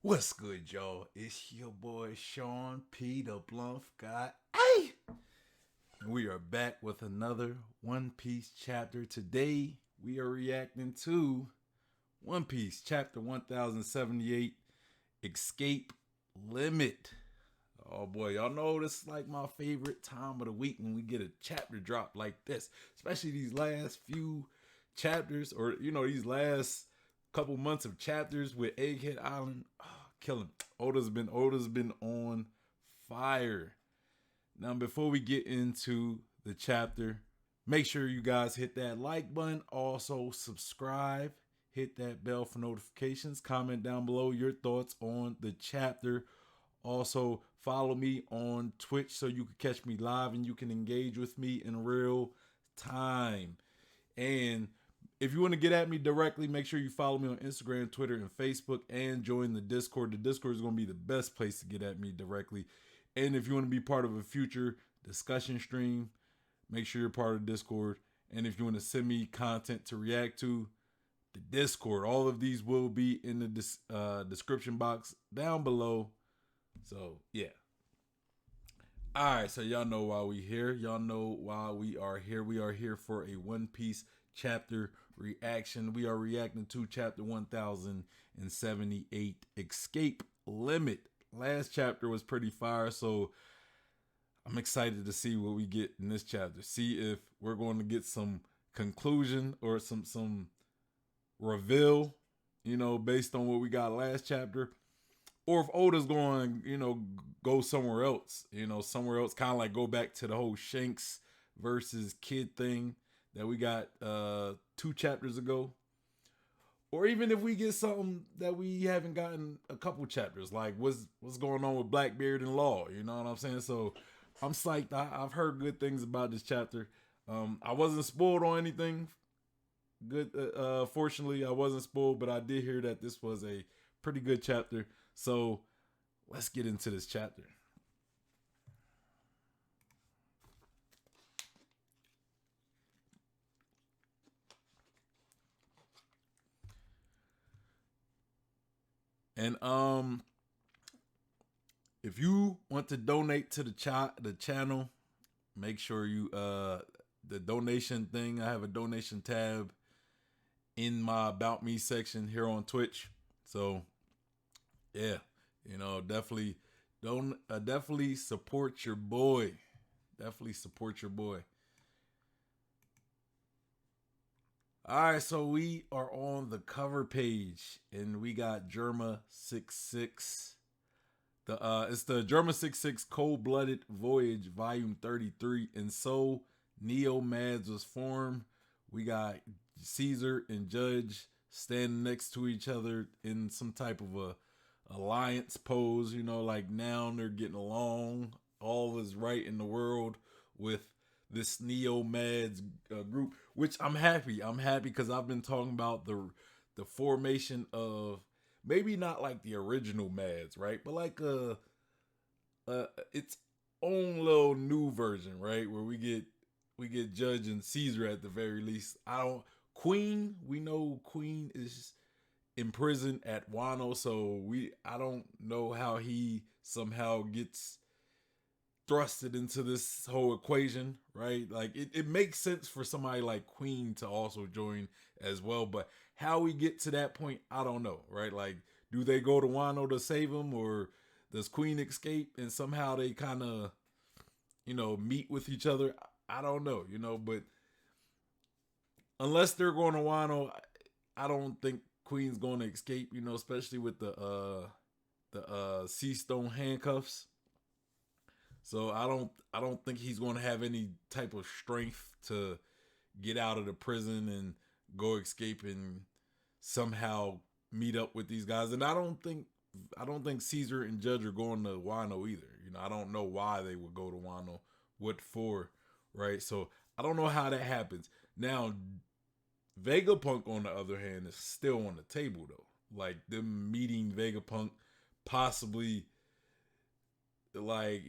What's good, y'all? It's your boy Sean P. the Blunt Guy. Hey! And we are back with another One Piece chapter. Today, we are reacting to One Piece chapter 1078 Escape Limit. Oh boy, y'all know this is like my favorite time of the week when we get a chapter drop like this, especially these last few chapters or these last couple months of chapters with Egghead Island. Oh, killing. Oda's been on fire. Now before we get into the chapter, make sure you guys hit that like button, also subscribe, hit that bell for notifications, comment down below your thoughts on the chapter. Also, follow me on Twitch so you can catch me live and you can engage with me in real time. And if you want to get at me directly, make sure you follow me on Instagram, Twitter, and Facebook, and join the Discord. The Discord is going to be the best place to get at me directly. And if you want to be part of a future discussion stream, make sure you're part of the Discord. And if you want to send me content to react to, the Discord. All of these will be in the description box down below. So, yeah. All right, so y'all know why we here. Y'all know why we are here. We are here for a One Piece chapter reaction. We are reacting to chapter 1078 Escape Limit. Last chapter was pretty fire, so I'm excited to see what we get in this chapter. See if we're going to get some conclusion or some reveal, based on what we got last chapter, or if Oda's going, go somewhere else, kind of like go back to the whole Shanks versus Kid thing that we got 2 chapters ago. Or even if we get something that we haven't gotten a couple chapters, like what's going on with Blackbeard and Law, you know what I'm saying? So I'm psyched. I've heard good things about this chapter. I wasn't spoiled on anything. Good. Fortunately, I wasn't spoiled, but I did hear that this was a pretty good chapter. So let's get into this chapter. And if you want to donate to the channel, make sure you the donation thing. I have a donation tab in my About Me section here on Twitch. So yeah, definitely don't definitely support your boy. Definitely support your boy. All right, so we are on the cover page, and we got Germa 66. It's the Germa 66 Cold Blooded Voyage Volume 33, and so Neo Mads was formed. We got Caesar and Judge standing next to each other in some type of a alliance pose. Like now they're getting along. All is right in the world with this Neo Mads group, which I'm happy. I'm happy because I've been talking about the formation of maybe not like the original Mads, right? But like its own little new version, right? Where we get Judge and Caesar at the very least. I don't Queen. We know Queen is in prison at Wano, so I don't know how he somehow gets thrusted into this whole equation, right? Like it makes sense for somebody like Queen to also join as well, but how we get to that point, I don't know, right? Like, do they go to Wano to save him, or does Queen escape and somehow they kind of, meet with each other? I don't know, but unless they're going to Wano, I don't think Queen's going to escape, especially with the sea stone handcuffs. So I don't think he's going to have any type of strength to get out of the prison and go escape and somehow meet up with these guys. And I don't think Caesar and Judge are going to Wano either. I don't know why they would go to Wano, what for, right? So I don't know how that happens. Now, Vegapunk, on the other hand, is still on the table though. Like them meeting Vegapunk, possibly, like,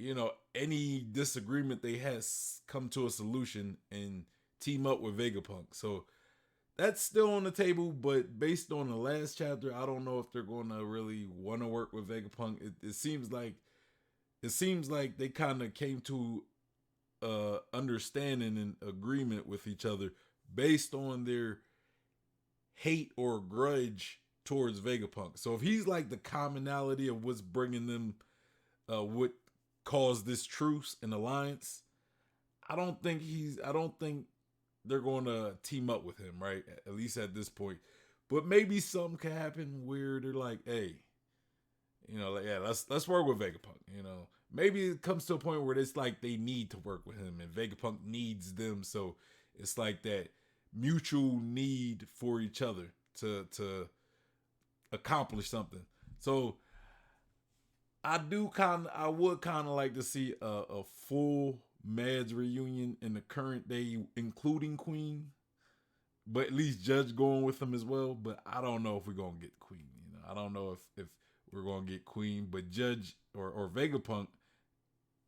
any disagreement they has come to a solution and team up with Vegapunk. So that's still on the table, but based on the last chapter, I don't know if they're going to really want to work with Vegapunk. It seems like they kind of came to understanding and agreement with each other based on their hate or grudge towards Vegapunk. So if he's like the commonality of what's bringing them, what caused this truce and alliance, I don't think they're going to team up with him, right? At least at this point. But maybe something can happen where they're like, hey, like, yeah, let's work with Vegapunk. Maybe it comes to a point where it's like they need to work with him, and Vegapunk needs them. So it's like that mutual need for each other to accomplish something. So I would kind of like to see a full Mads reunion in the current day, including Queen, but at least Judge going with them as well. But I don't know if we're gonna get Queen. I don't know if we're gonna get Queen, but Judge or Vegapunk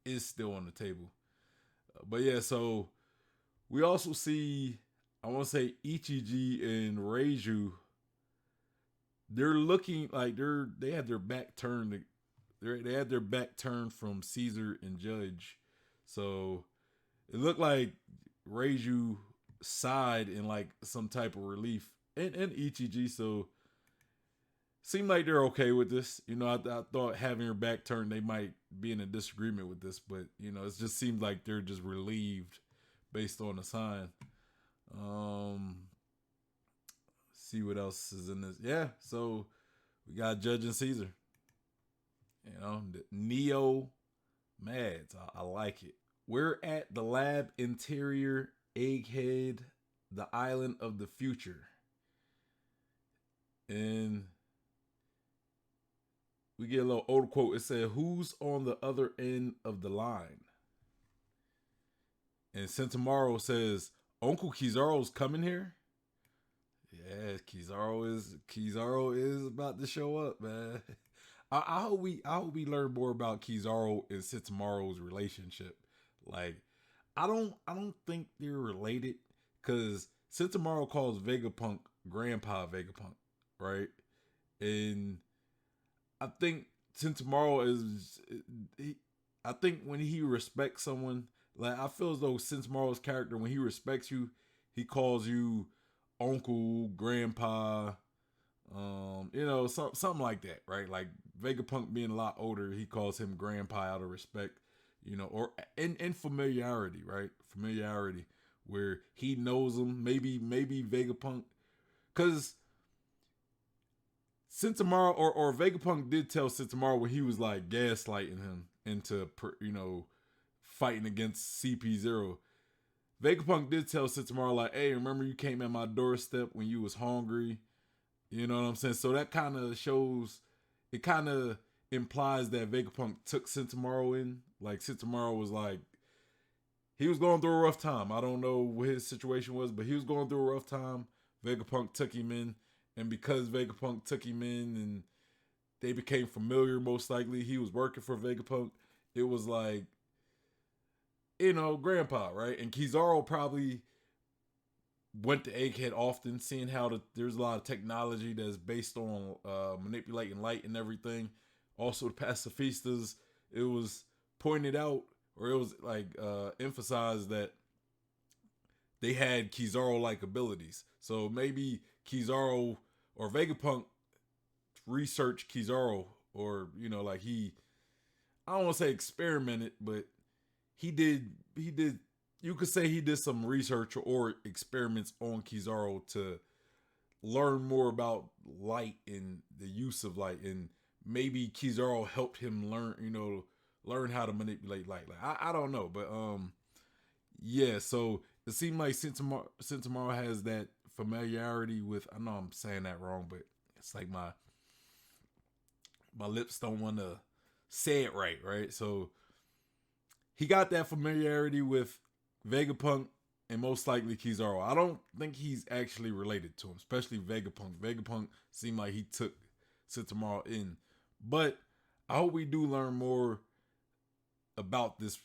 is still on the table. But yeah, so we also see, I want to say, Ichiji and Reiju. They're looking like they had their back turned. They had their back turned from Caesar and Judge, so it looked like Reiju sighed in like some type of relief, and Ichiji. So seemed like they're okay with this. I thought having her back turned, they might be in a disagreement with this, but it just seems like they're just relieved based on the sign. See what else is in this. Yeah, so we got Judge and Caesar. The Neo Mads. I like it. We're at the lab interior, Egghead, the island of the future. And we get a little old quote. It said, "Who's on the other end of the line?" And Sentomaro says, "Uncle Kizaru's coming here." Yeah, Kizaru is about to show up, man. I hope we learn more about Kizaru and Setsamaro's relationship. Like, I don't think they're related, because Sentomaro calls Vegapunk Grandpa Vegapunk, right? And I think Sentomaro I think when he respects someone, like, I feel as though Sentamaro's character, when he respects you, he calls you uncle, grandpa, something like that, right? Like Vegapunk being a lot older, he calls him grandpa out of respect, or in familiarity, right? Familiarity, where he knows him. Maybe Vegapunk, because Sentomaru or Vegapunk did tell Sentomaru when he was like gaslighting him into fighting against CP0. Vegapunk did tell Sentomaru, like, hey, remember you came at my doorstep when you was hungry? You know what I'm saying? So that kind of shows, it kind of implies that Vegapunk took Sentomaru in. Like, Sentomaru was like, he was going through a rough time. I don't know what his situation was, but he was going through a rough time. Vegapunk took him in. And because Vegapunk took him in and they became familiar, most likely, he was working for Vegapunk. It was like, grandpa, right? And Kizaru probably went to Egghead often, seeing how there's a lot of technology that's based on manipulating light and everything. Also, the pacifistas, it was pointed out, or it was like emphasized that they had Kizaru-like abilities. So maybe Kizaru or Vegapunk researched Kizaru, or like I don't want to say experimented, but he did you could say he did some research or experiments on Kizaru to learn more about light and the use of light, and maybe Kizaru helped him learn how to manipulate light. Like, I don't know, but yeah, so it seemed like Sentomaru has that familiarity with, I know I'm saying that wrong, but it's like my lips don't want to say it right? So he got that familiarity with Vegapunk and most likely Kizaru. I don't think he's actually related to him, especially Vegapunk. Vegapunk seemed like he took Sentomaru in. But I hope we do learn more about this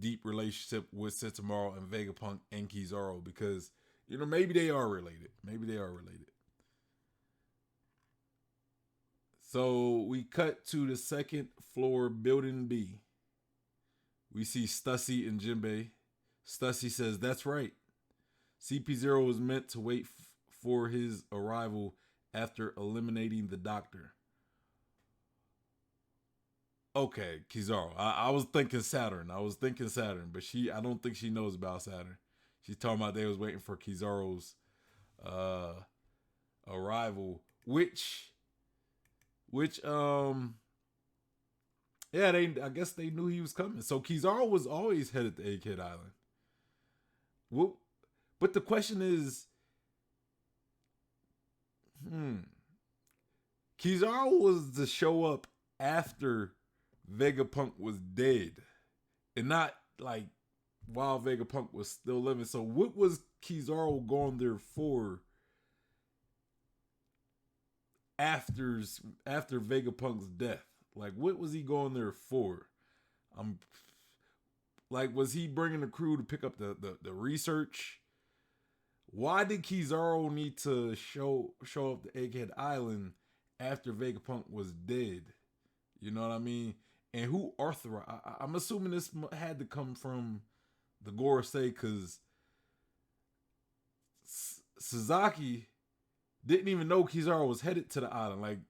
deep relationship with Sentomaru and Vegapunk and Kizaru, because maybe they are related. Maybe they are related. So we cut to the second floor, building B. We see Stussy and Jinbei. Stussy says, "That's right. CP0 was meant to wait for his arrival after eliminating the doctor." Okay, Kizaru. I was thinking Saturn. But I don't think she knows about Saturn. She's talking about they was waiting for Kizaru's arrival, which yeah, I guess they knew he was coming. So Kizaru was always headed to Egghead Island. Well, but the question is, Kizaru was to show up after Vegapunk was dead, and not like while Vegapunk was still living. So what was Kizaru going there for after Vegapunk's death? Like, what was he going there for? Like, was he bringing the crew to pick up the research? Why did Kizaru need to show up to Egghead Island after Vegapunk was dead? You know what I mean? And who authorized? I'm assuming this had to come from the Gorosei, because Sasaki didn't even know Kizaru was headed to the island.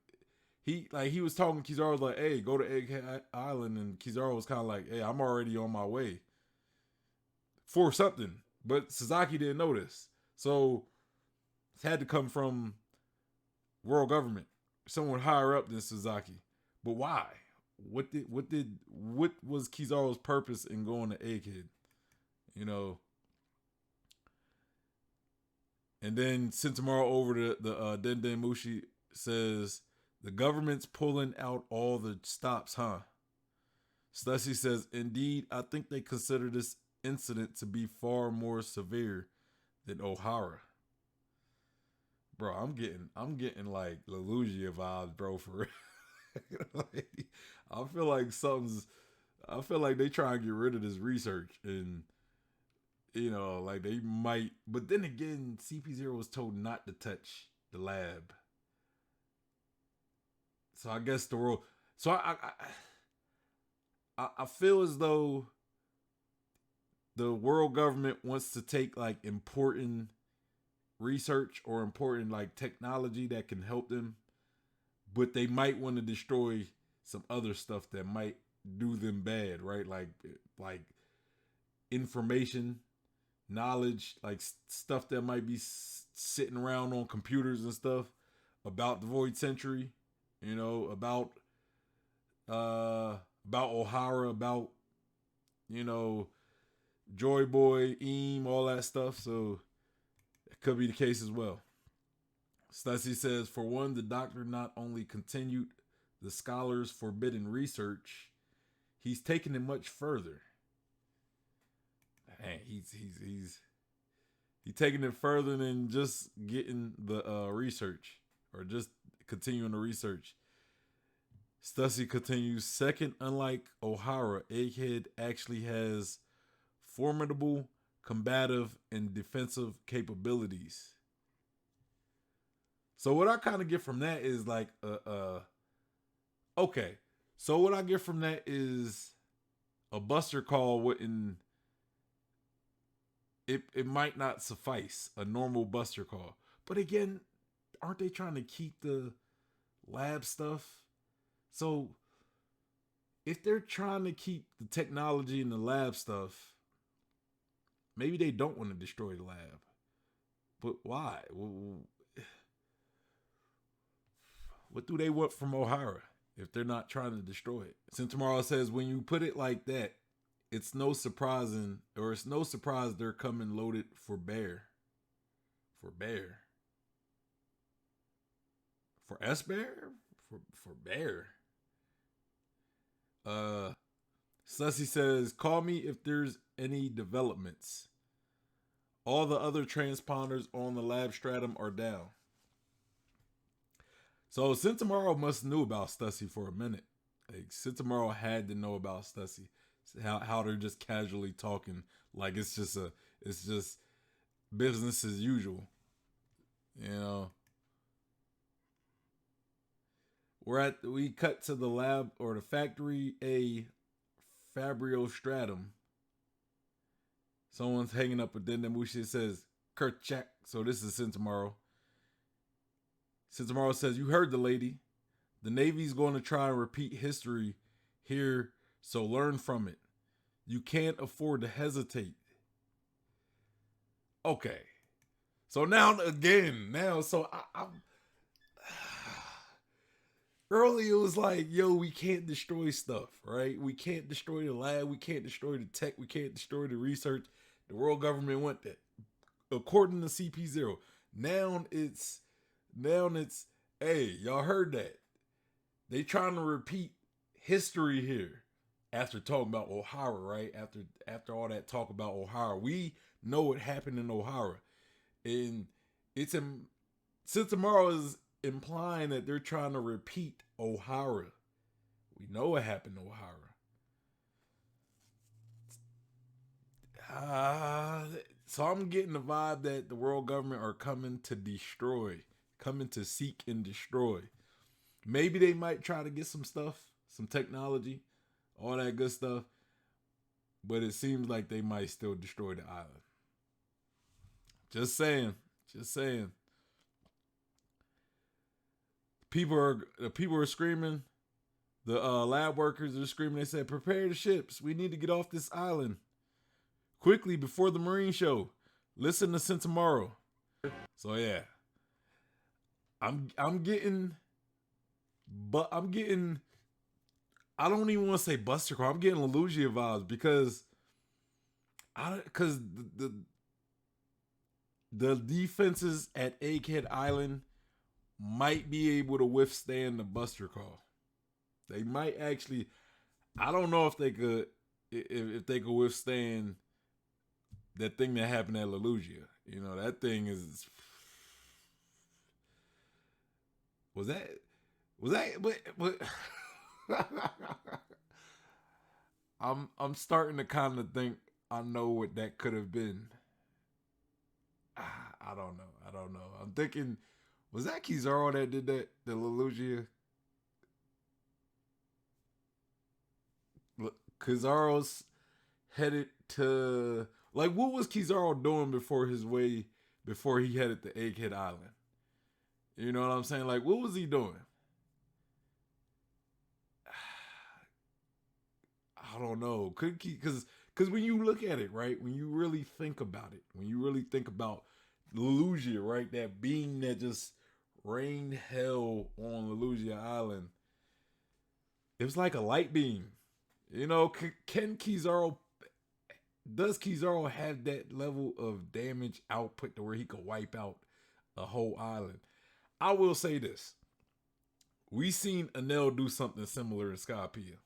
He was talking to Kizaru, was like, "Hey, go to Egghead Island," and Kizaru was kind of like, "Hey, I'm already on my way for something." But Sasaki didn't know this, so it had to come from world government, someone higher up than Sasaki. But why? What was Kizaru's purpose in going to Egghead? And then Sentomaru over to the Den Mushi says, "The government's pulling out all the stops, huh?" Stussy says, "Indeed, I think they consider this incident to be far more severe than Ohara." Bro, I'm getting like Lelougia vibes, bro, for real. I feel like they try and get rid of this research, and like they might, but then again, CP0 was told not to touch the lab. So I guess the world. So I feel as though the world government wants to take like important research or important like technology that can help them, but they might want to destroy some other stuff that might do them bad, right? Like information, knowledge, like stuff that might be sitting around on computers and stuff about the Void Century, about Ohara, about Joy Boy, Eam, all that stuff. So it could be the case as well. Stussy says, "For one, the doctor not only continued the scholar's forbidden research, he's taken it much further." Man, he's taking it further than just getting the research or just continuing the research. Stussy continues, "Second, unlike Ohara, Egghead actually has formidable combative and defensive capabilities." So what I kind of get from that is like, okay. So what I get from that is a buster call wouldn't, it might not suffice, a normal buster call. But again, aren't they trying to keep the lab stuff? So if they're trying to keep the technology and the lab stuff, maybe they don't want to destroy the lab. But why? What do they want from Ohara if they're not trying to destroy it? Sentomaru says, "When you put it like that, it's no surprise they're coming loaded for bear." For bear? For S-Bear? For bear? Sussy says, "Call me if there's any developments. All the other transponders on the lab stratum are down." So Sentomaru must knew about Stussy for a minute. Like Sentomaru had to know about Stussy. How they're just casually talking like it's just business as usual. You know, we cut to the lab or the factory A Fabrio Stratum. Someone's hanging up a Dendemushi that says Kerchak. So this is Sentomaro. Sentomaro says, "You heard the lady. The Navy's going to try and repeat history here, so learn from it. You can't afford to hesitate." Okay. So now again, I'm earlier it was like, yo, we can't destroy stuff, right? We can't destroy the lab, we can't destroy the tech, we can't destroy the research. The world government want that. According to CP0. Now it's hey, y'all heard that. They trying to repeat history here. After talking about O'Hara, right? After all that talk about O'Hara, we know what happened in O'Hara, and since tomorrow is implying that they're trying to repeat O'Hara. We know what happened to O'Hara. So I'm getting the vibe that the world government are coming to destroy, coming to seek and destroy. Maybe they might try to get some stuff, some technology, all that good stuff. But it seems like they might still destroy the island. Just saying. Just saying. People are screaming. The lab workers are screaming. They said, "Prepare the ships. We need to get off this island quickly before the Marine show. Listen to Sentomaro." So yeah, I'm getting, but I'm getting. I don't even want to say Buster Call. I'm getting Lelugia vibes because the defenses at Egghead Island might be able to withstand the Buster Call. They might actually. I don't know if they could withstand that thing that happened at Lelugia. You know, that thing is. Was that but I'm starting to kind of think I know what that could have been. I don't know. I'm thinking, was that Kizaru that did that? The Lelugia? Kizaru's headed to, like, what was Kizaru doing before he headed to Egghead Island? You know what I'm saying? Like, what was he doing? I don't know. Because when you look at it, right, when you really think about it, when you really think about Lelugia, right, that being that just rained hell on Lelugia Island, it was like a light beam. You know, does Kizaru have that level of damage output to where he could wipe out a whole island? I will say this. We seen Enel do something similar in Skypiea.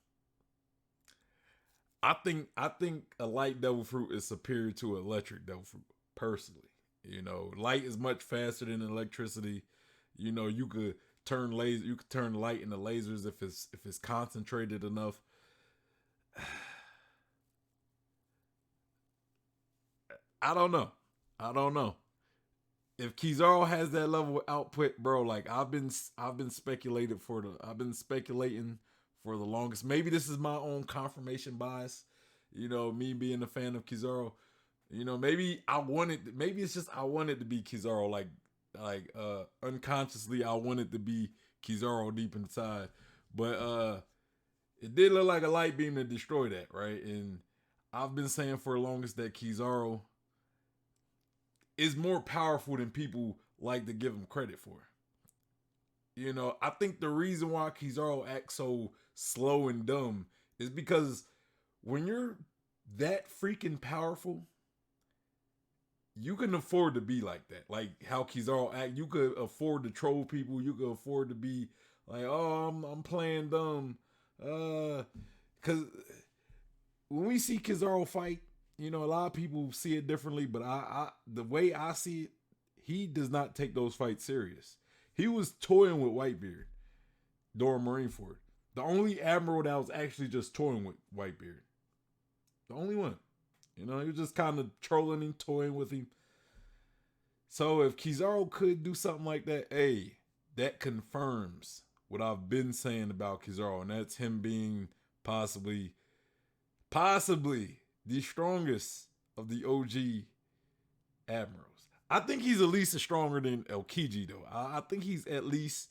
I think a light devil fruit is superior to electric devil fruit, personally. You know, light is much faster than electricity. You know, you could turn light into lasers if it's concentrated enough. I don't know. If Kizaru has that level of output, bro, like I've been speculating for the longest. Maybe this is my own confirmation bias. You know, me being a fan of Kizaru. You know, maybe it's just I wanted to be Kizaru, like unconsciously I wanted to be Kizaru deep inside. But it did look like a light beam to destroy that, right? And I've been saying for the longest that Kizaru is more powerful than people like to give him credit for. You know, I think the reason why Kizaru acts so slow and dumb is because when you're that freaking powerful, you can afford to be like that. Like how Kizaru act, you could afford to troll people. You could afford to be like, "Oh, I'm playing dumb," because when we see Kizaru fight, you know, a lot of people see it differently, but the way I see it, he does not take those fights serious. He was toying with Whitebeard during Marineford. The only admiral that was actually just toying with Whitebeard. The only one. You know, he was just kind of trolling him, toying with him. So if Kizaru could do something like that, hey, that confirms what I've been saying about Kizaru, and that's him being possibly the strongest of the OG admirals. I think he's at least stronger than Aokiji though. I think he's at least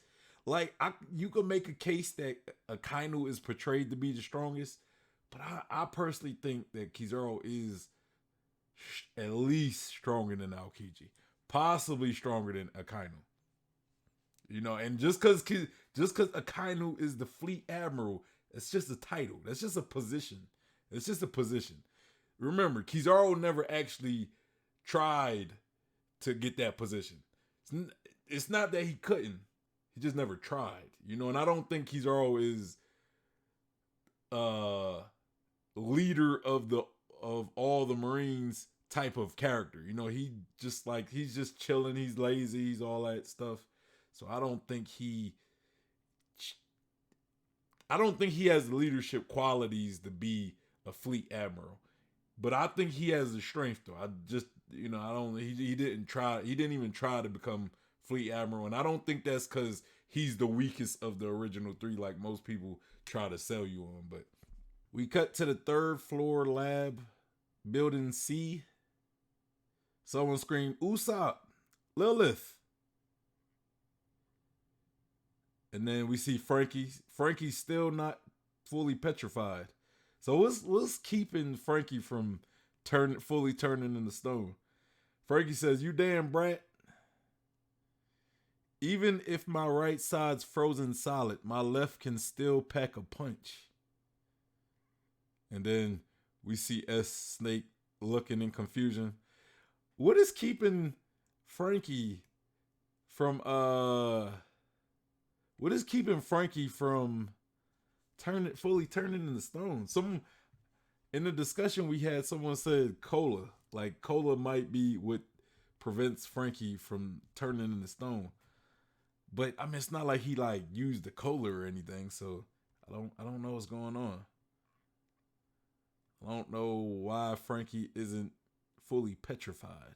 you could make a case that Akainu is portrayed to be the strongest, but I personally think that Kizaru is at least stronger than Aokiji, possibly stronger than Akainu. You know, and just because Akainu is the fleet admiral, it's just a title. That's just a position. It's just a position. Remember, Kizaru never actually tried to get that position. It's not that he couldn't. He just never tried. You know, and I don't think Kizaru is leader of all the Marines type of character. You know, he's just chilling, he's lazy, he's all that stuff. So I don't think he has leadership qualities to be a fleet admiral. But I think he has the strength though. He didn't even try to become fleet admiral, and I don't think that's because he's the weakest of the original three like most people try to sell you on. But we cut to the 3rd floor lab, building C. Someone screamed, "Usopp, Lilith." And then we see Frankie. Frankie's still not fully petrified. So what's keeping Frankie from fully turning into stone? Frankie says, "You damn brat. Even if my right side's frozen solid, my left can still pack a punch." And then we see S Snake looking in confusion. What is keeping Frankie from fully turning into stone? In the discussion we had, someone said cola. Like cola might be what prevents Frankie from turning into stone. But I mean, it's not like he used the cola or anything, so I don't know what's going on. I don't know why Frankie isn't fully petrified.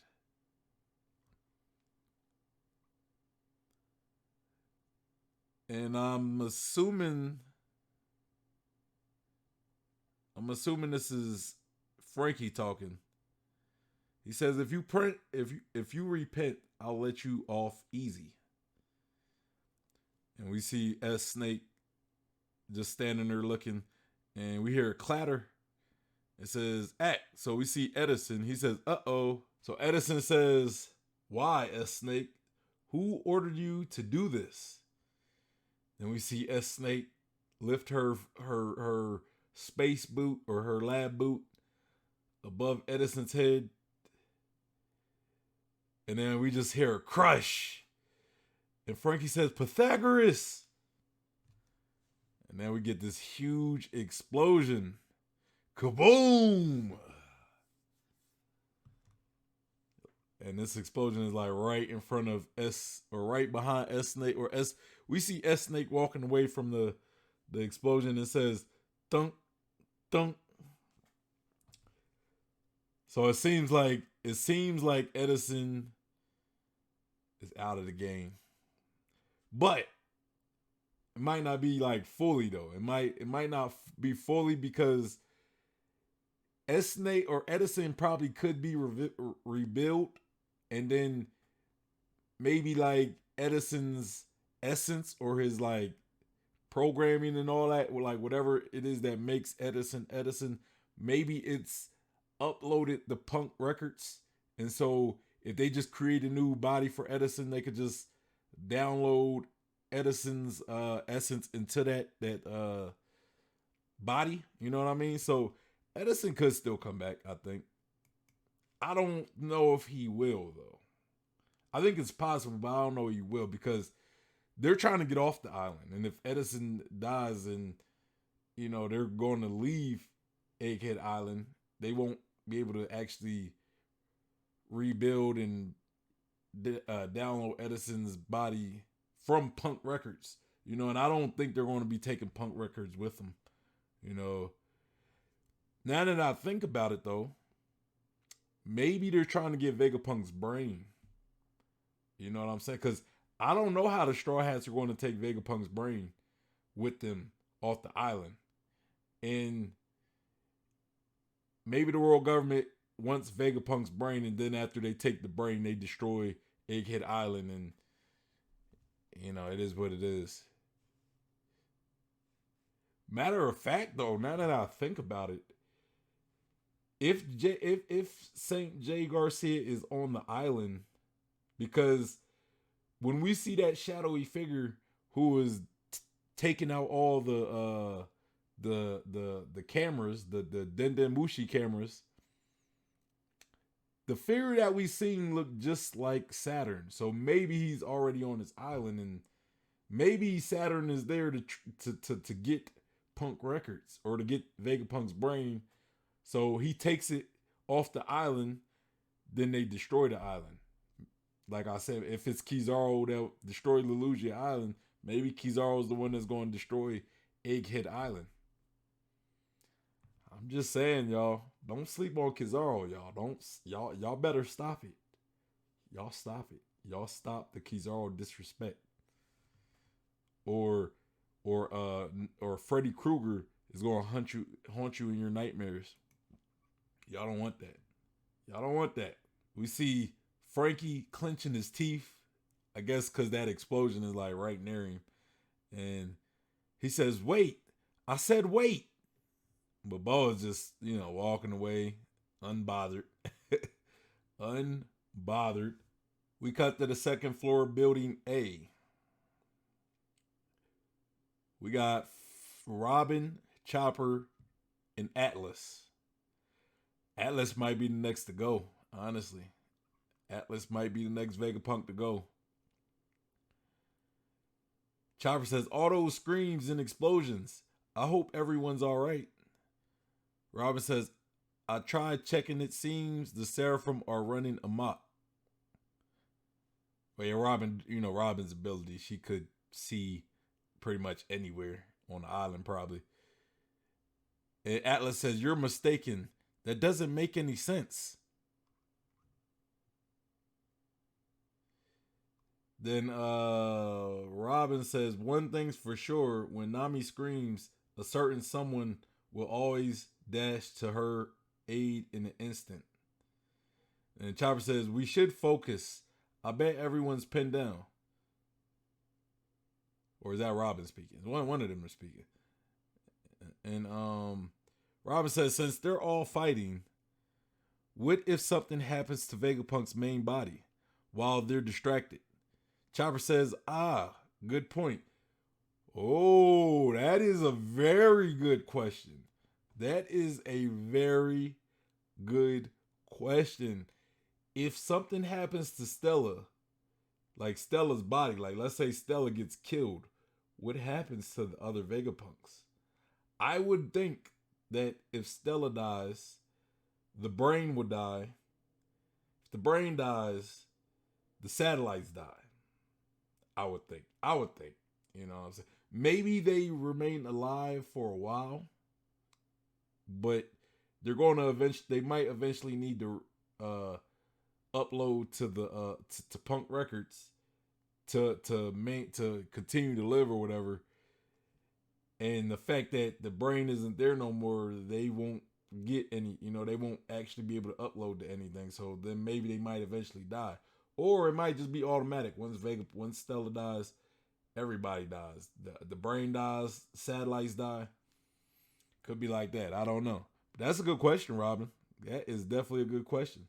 And I'm assuming this is Frankie talking. He says, if you repent, I'll let you off easy." And we see S Snake just standing there looking, and we hear a clatter. It says, "Act." So we see Edison. He says, "Uh-oh." So Edison says, "Why, S Snake? Who ordered you to do this?" Then we see S Snake lift her space boot or her lab boot above Edison's head. And then we just hear a crush. And Frankie says, "Pythagoras." And then we get this huge explosion. Kaboom! And this explosion is right in front of right behind S Snake We see S Snake walking away from the explosion. It says, "Thunk, thunk." So it seems like Edison is out of the game. But it might not be fully though. It might not be fully because S Snake or Edison probably could be rebuilt, and then maybe Edison's essence or his programming and all that, whatever it is that makes Edison, maybe it's uploaded the Punk records, and so if they just create a new body for Edison, they could just download Edison's essence into that body. You know what I mean? So Edison could still come back, I think. I don't know if he will though. I think it's possible, but I don't know if he will because they're trying to get off the island, and if Edison dies and they're going to leave Egghead Island, they won't be able to actually rebuild and download Edison's body from Punk Records, and I don't think they're going to be taking Punk Records with them, Now that I think about it though, maybe they're trying to get Vegapunk's brain. You know what I'm saying? Because I don't know how the Straw Hats are going to take Vegapunk's brain with them off the island. And maybe the world government wants Vegapunk's brain, and then after they take the brain, they destroy Egghead Island, and it is what it is. Matter of fact, though, now that I think about it, if Saint J Garcia is on the island, because when we see that shadowy figure who is taking out all the cameras, the Dendemushi cameras, the figure that we seen looked just like Saturn. So maybe he's already on his island, and maybe Saturn is there to get Punk records or to get Vegapunk's brain. So he takes it off the island, then they destroy the island. Like I said, if it's Kizaru that destroyed Lelugia Island, maybe Kizaru's the one that's going to destroy Egghead Island. I'm just saying, y'all, don't sleep on Kizaru, y'all better stop it. Y'all stop it. Y'all stop the Kizaru disrespect. Or Freddy Krueger is going to haunt you in your nightmares. Y'all don't want that. Y'all don't want that. We see Frankie clenching his teeth, I guess because that explosion is like right near him. And he says, wait. I said wait. But Bo is just, walking away, unbothered. Unbothered. We cut to the second floor building A. We got Robin, Chopper, and Atlas. Atlas might be the next to go, honestly. Atlas might be the next Vegapunk to go. Chopper says, all those screams and explosions. I hope everyone's all right. Robin says, I tried checking. It seems the Seraphim are running amok. Well, yeah, Robin, Robin's ability. She could see pretty much anywhere on the island, probably. And Atlas says, you're mistaken. That doesn't make any sense. Then Robin says, one thing's for sure, when Nami screams, a certain someone will always dash to her aid in an instant. And Chopper says, we should focus. I bet everyone's pinned down. Or is that Robin speaking? One of them are speaking. And Robin says, since they're all fighting, what if something happens to Vegapunk's main body while they're distracted? Chopper says, good point. Oh, that is a very good question. That is a very good question. If something happens to Stella, like Stella's body, like let's say Stella gets killed, what happens to the other Vegapunks? I would think that if Stella dies, the brain would die. If the brain dies, the satellites die. I would think. You know what I'm saying? Maybe they remain alive for a while, but they're going to they might eventually need to upload to the to Punk Records to continue to live or whatever. And the fact that the brain isn't there no more, they won't get any, they won't actually be able to upload to anything. So then maybe they might eventually die. Or it might just be automatic. Once Stella dies, everybody dies. The brain dies, satellites die. Could be like that. I don't know. But that's a good question, Robin. That is definitely a good question.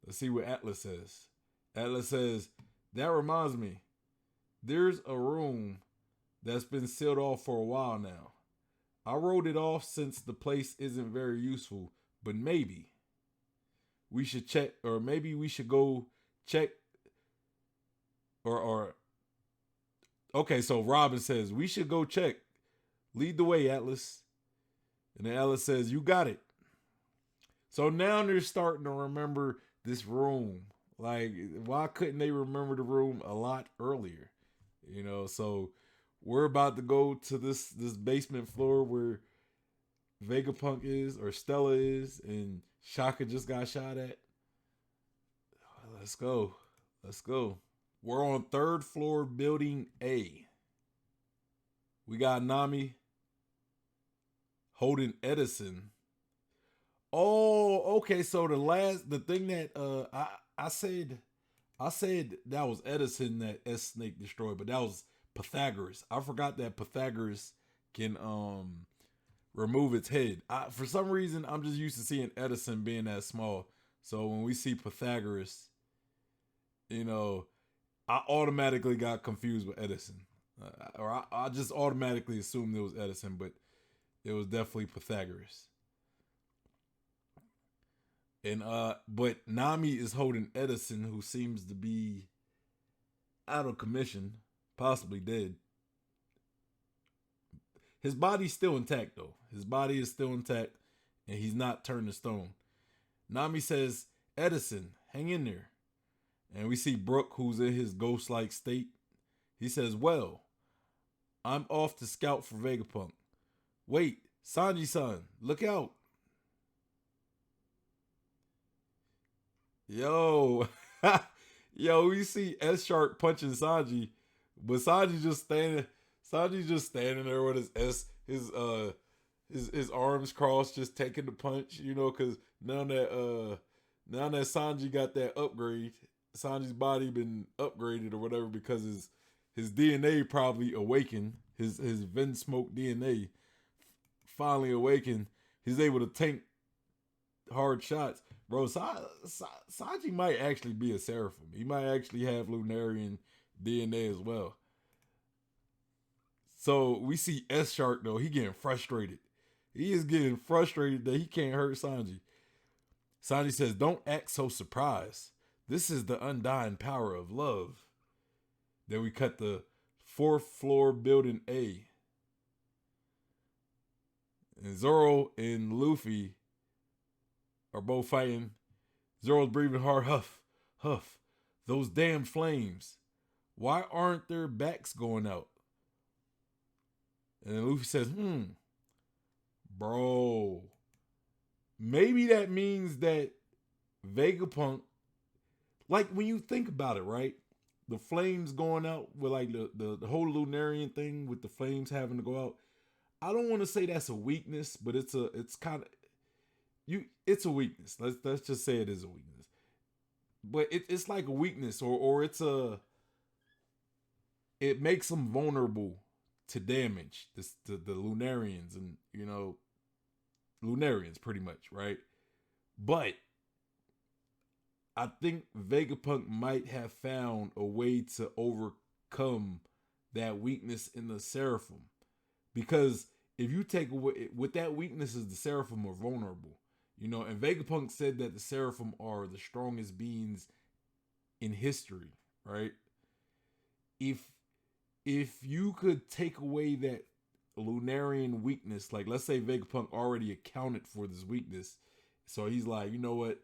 Let's see what Atlas says. Atlas says, that reminds me, there's a room that's been sealed off for a while now. I wrote it off since the place isn't very useful, but maybe we should check, or maybe we should go check, or okay, so Robin says, we should go check. Lead the way, Atlas. And then Atlas says, you got it. So now they're starting to remember this room. Like, why couldn't they remember the room a lot earlier? So we're about to go to this basement floor where Vegapunk is, or Stella is, and Shaka just got shot at. Let's go. We're on third floor, building A. We got Nami holding Edison. Oh, okay. So the thing that I said that was Edison that S Snake destroyed, but that was Pythagoras. I forgot that Pythagoras can remove its head. For some reason, I'm just used to seeing Edison being that small. So when we see Pythagoras, you know, I automatically got confused with Edison, I just automatically assumed it was Edison, but it was definitely Pythagoras. And but Nami is holding Edison, who seems to be out of commission, possibly dead. His body's still intact though. His body is still intact, and he's not turned to stone. Nami says, "Edison, hang in there." And we see Brook, who's in his ghost-like state. He says, "Well, I'm off to scout for Vegapunk. Wait, Sanji-san, look out." Yo, yo, we see S Shark punching Sanji, but Sanji's just standing there with his arms crossed, just taking the punch. You know, because now that Sanji got that upgrade, Sanji's body been upgraded or whatever because his DNA probably awakened. His Vin Smoke DNA finally awakened. He's able to tank hard shots. Bro, Sanji might actually be a Seraphim. He might actually have Lunarian DNA as well. So we see S Shark though. He getting frustrated. He is getting frustrated that he can't hurt Sanji. Sanji says, "Don't act so surprised. This is the undying power of love." Then we cut the fourth floor, building A. And Zoro and Luffy are both fighting. Zoro's breathing hard. Huff, huff. Those damn flames. Why aren't their backs going out? And then Luffy says, bro. Maybe that means that Vegapunk, like when you think about it, right? The flames going out with like the whole Lunarian thing with the flames having to go out. I don't want to say that's a weakness, but it's kind of it's a weakness. Let's just say it is a weakness. But it's like a weakness, or it makes them vulnerable to damage. The Lunarians, and Lunarians pretty much, right? But I think Vegapunk might have found a way to overcome that weakness in the Seraphim. Because if you take away, with that weakness is the Seraphim are vulnerable. And Vegapunk said that the Seraphim are the strongest beings in history, right? If you could take away that Lunarian weakness, like let's say Vegapunk already accounted for this weakness, so he's like, you know what?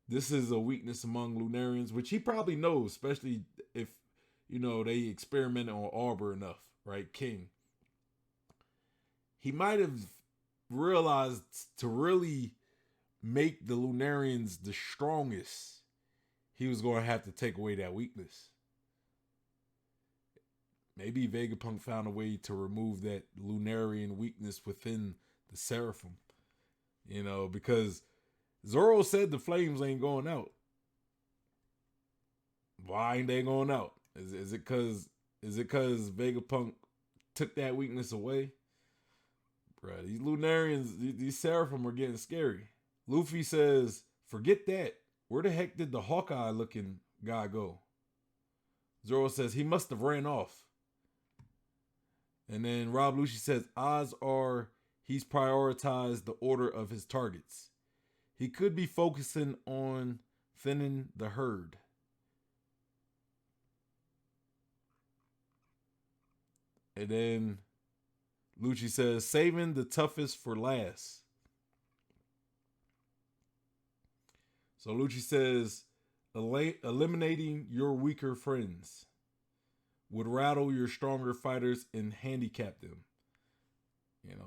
This is a weakness among Lunarians, which he probably knows, especially if, they experimented on Arbor enough, right? King. He might have realized to really make the Lunarians the strongest, he was going to have to take away that weakness. Maybe Vegapunk found a way to remove that Lunarian weakness within the Seraphim. Because Zoro said the flames ain't going out. Why ain't they going out? Is it cause Vegapunk took that weakness away? Bruh, these Lunarians, these Seraphim are getting scary. Luffy says, "Forget that. Where the heck did the Hawkeye looking guy go?" Zoro says, "He must have ran off." And then Rob Lucci says, "Odds are he's prioritized the order of his targets. He could be focusing on thinning the herd." And then Lucci says, "Saving the toughest for last." So Lucci says, "Eliminating your weaker friends would rattle your stronger fighters and handicap them."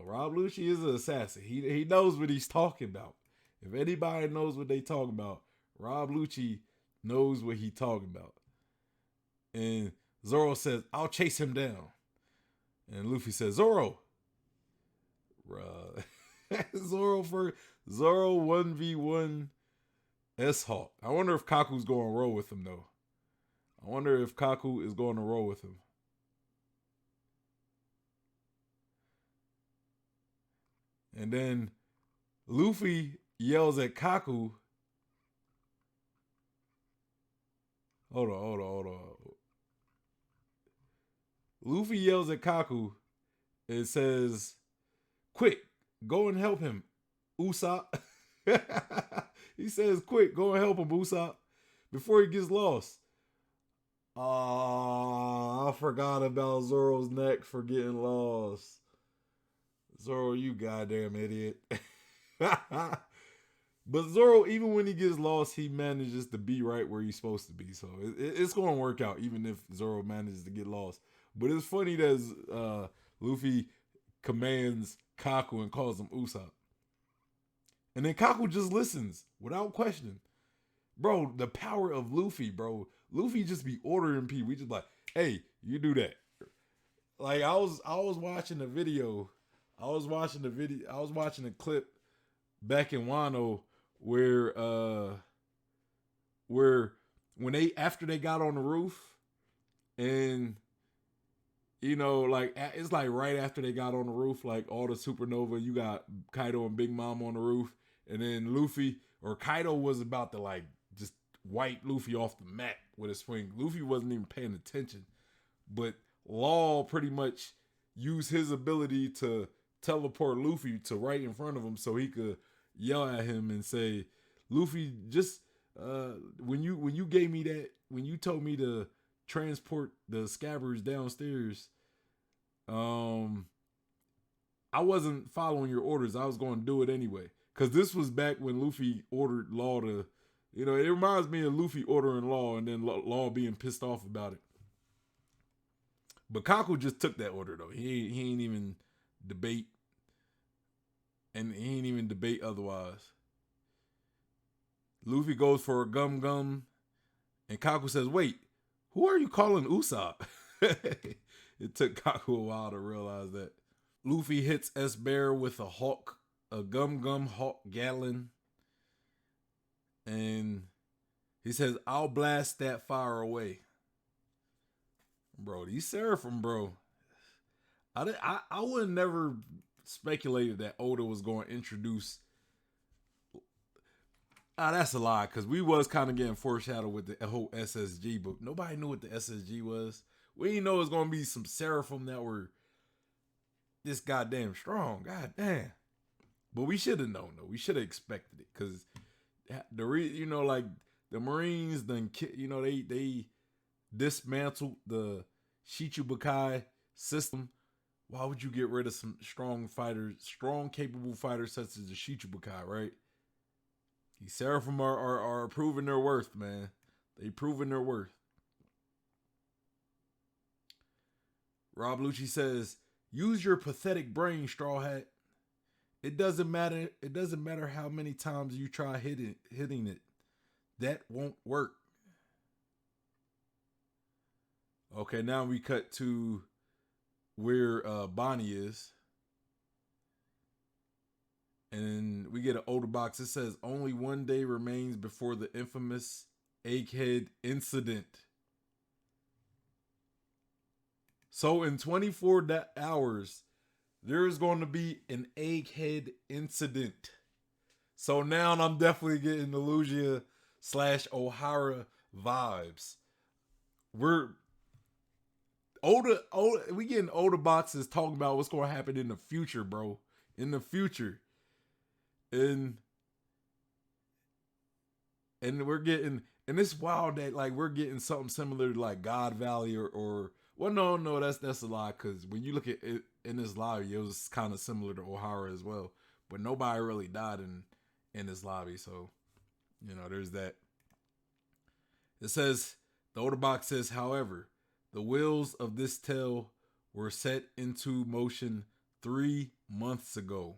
Rob Lucci is an assassin. He knows what he's talking about. If anybody knows what they talking about, Rob Lucci knows what he talking about. And Zoro says, I'll chase him down. And Luffy says, Zoro. Bruh. Zoro 1v1 S-Hawk. I wonder if Kaku's going to roll with him, though. I wonder if Kaku is going to roll with him. And then Luffy yells at Kaku. Hold on. Luffy yells at Kaku and says, quick, go and help him, Usopp. He says, quick, go and help him, Usopp, before he gets lost. I forgot about Zoro's neck for getting lost. Zoro, you goddamn idiot. But Zoro, even when he gets lost, he manages to be right where he's supposed to be. So it's going to work out, even if Zoro manages to get lost. But it's funny that Luffy commands Kaku and calls him Usopp. And then Kaku just listens without question. Bro, the power of Luffy, bro. Luffy just be ordering people. We just like, hey, you do that. Like I was watching a video. I was watching a clip back in Wano where when they after they got on the roof and you know, like it's like right after they got on the roof, like all the supernova, you got Kaido and Big Mom on the roof, and then Luffy or Kaido was about to like just wipe Luffy off the mat with a swing. Luffy wasn't even paying attention, but Law pretty much used his ability to teleport Luffy to right in front of him so he could yell at him and say, Luffy, just when you gave me that, when you told me to transport the scabbards downstairs, I wasn't following your orders. I was going to do it anyway. Because this was back when Luffy ordered Law to, you know, it reminds me of Luffy ordering Law and then Law being pissed off about it. But Kaku just took that order, though. He ain't even debate. And he ain't even debate otherwise. Luffy goes for a gum. And Kaku says, wait, who are you calling Usopp? It took Kaku a while to realize that. Luffy hits S-Bear with a gum hawk gallon. And he says, I'll blast that fire away. Bro, these Seraphim, bro. I would have never speculated that Oda was going to introduce. That's a lie, because we was kind of getting foreshadowed with the whole SSG, but nobody knew what the SSG was. We didn't know it was going to be some Seraphim that were this goddamn strong. God damn. But we should have known, though. We should have expected it, because like the Marines, they dismantled the Shichibukai system. Why would you get rid of some strong fighters, strong, capable fighters such as the Shichibukai, right? These Seraphim are proving their worth, man. They proving their worth. Rob Lucci says, use your pathetic brain, Straw Hat. It doesn't matter. It doesn't matter how many times you try hitting it. That won't work. Okay, now we cut to where Bonnie is. And we get an older box. It says, only one day remains before the infamous Egghead incident. So in 24 hours, there's going to be an Egghead incident. So now I'm definitely getting the Lugia / Ohara vibes. We getting older boxes talking about what's going to happen in the future, bro. In the future. And we're getting, and it's wild that like we're getting something similar to like God Valley or well, no, that's a lie, because when you look at it in this lobby, it was kind of similar to Ohara as well, but nobody really died in this lobby, so you know there's that. It says, the older box says, however, the wheels of this tale were set into motion 3 months ago.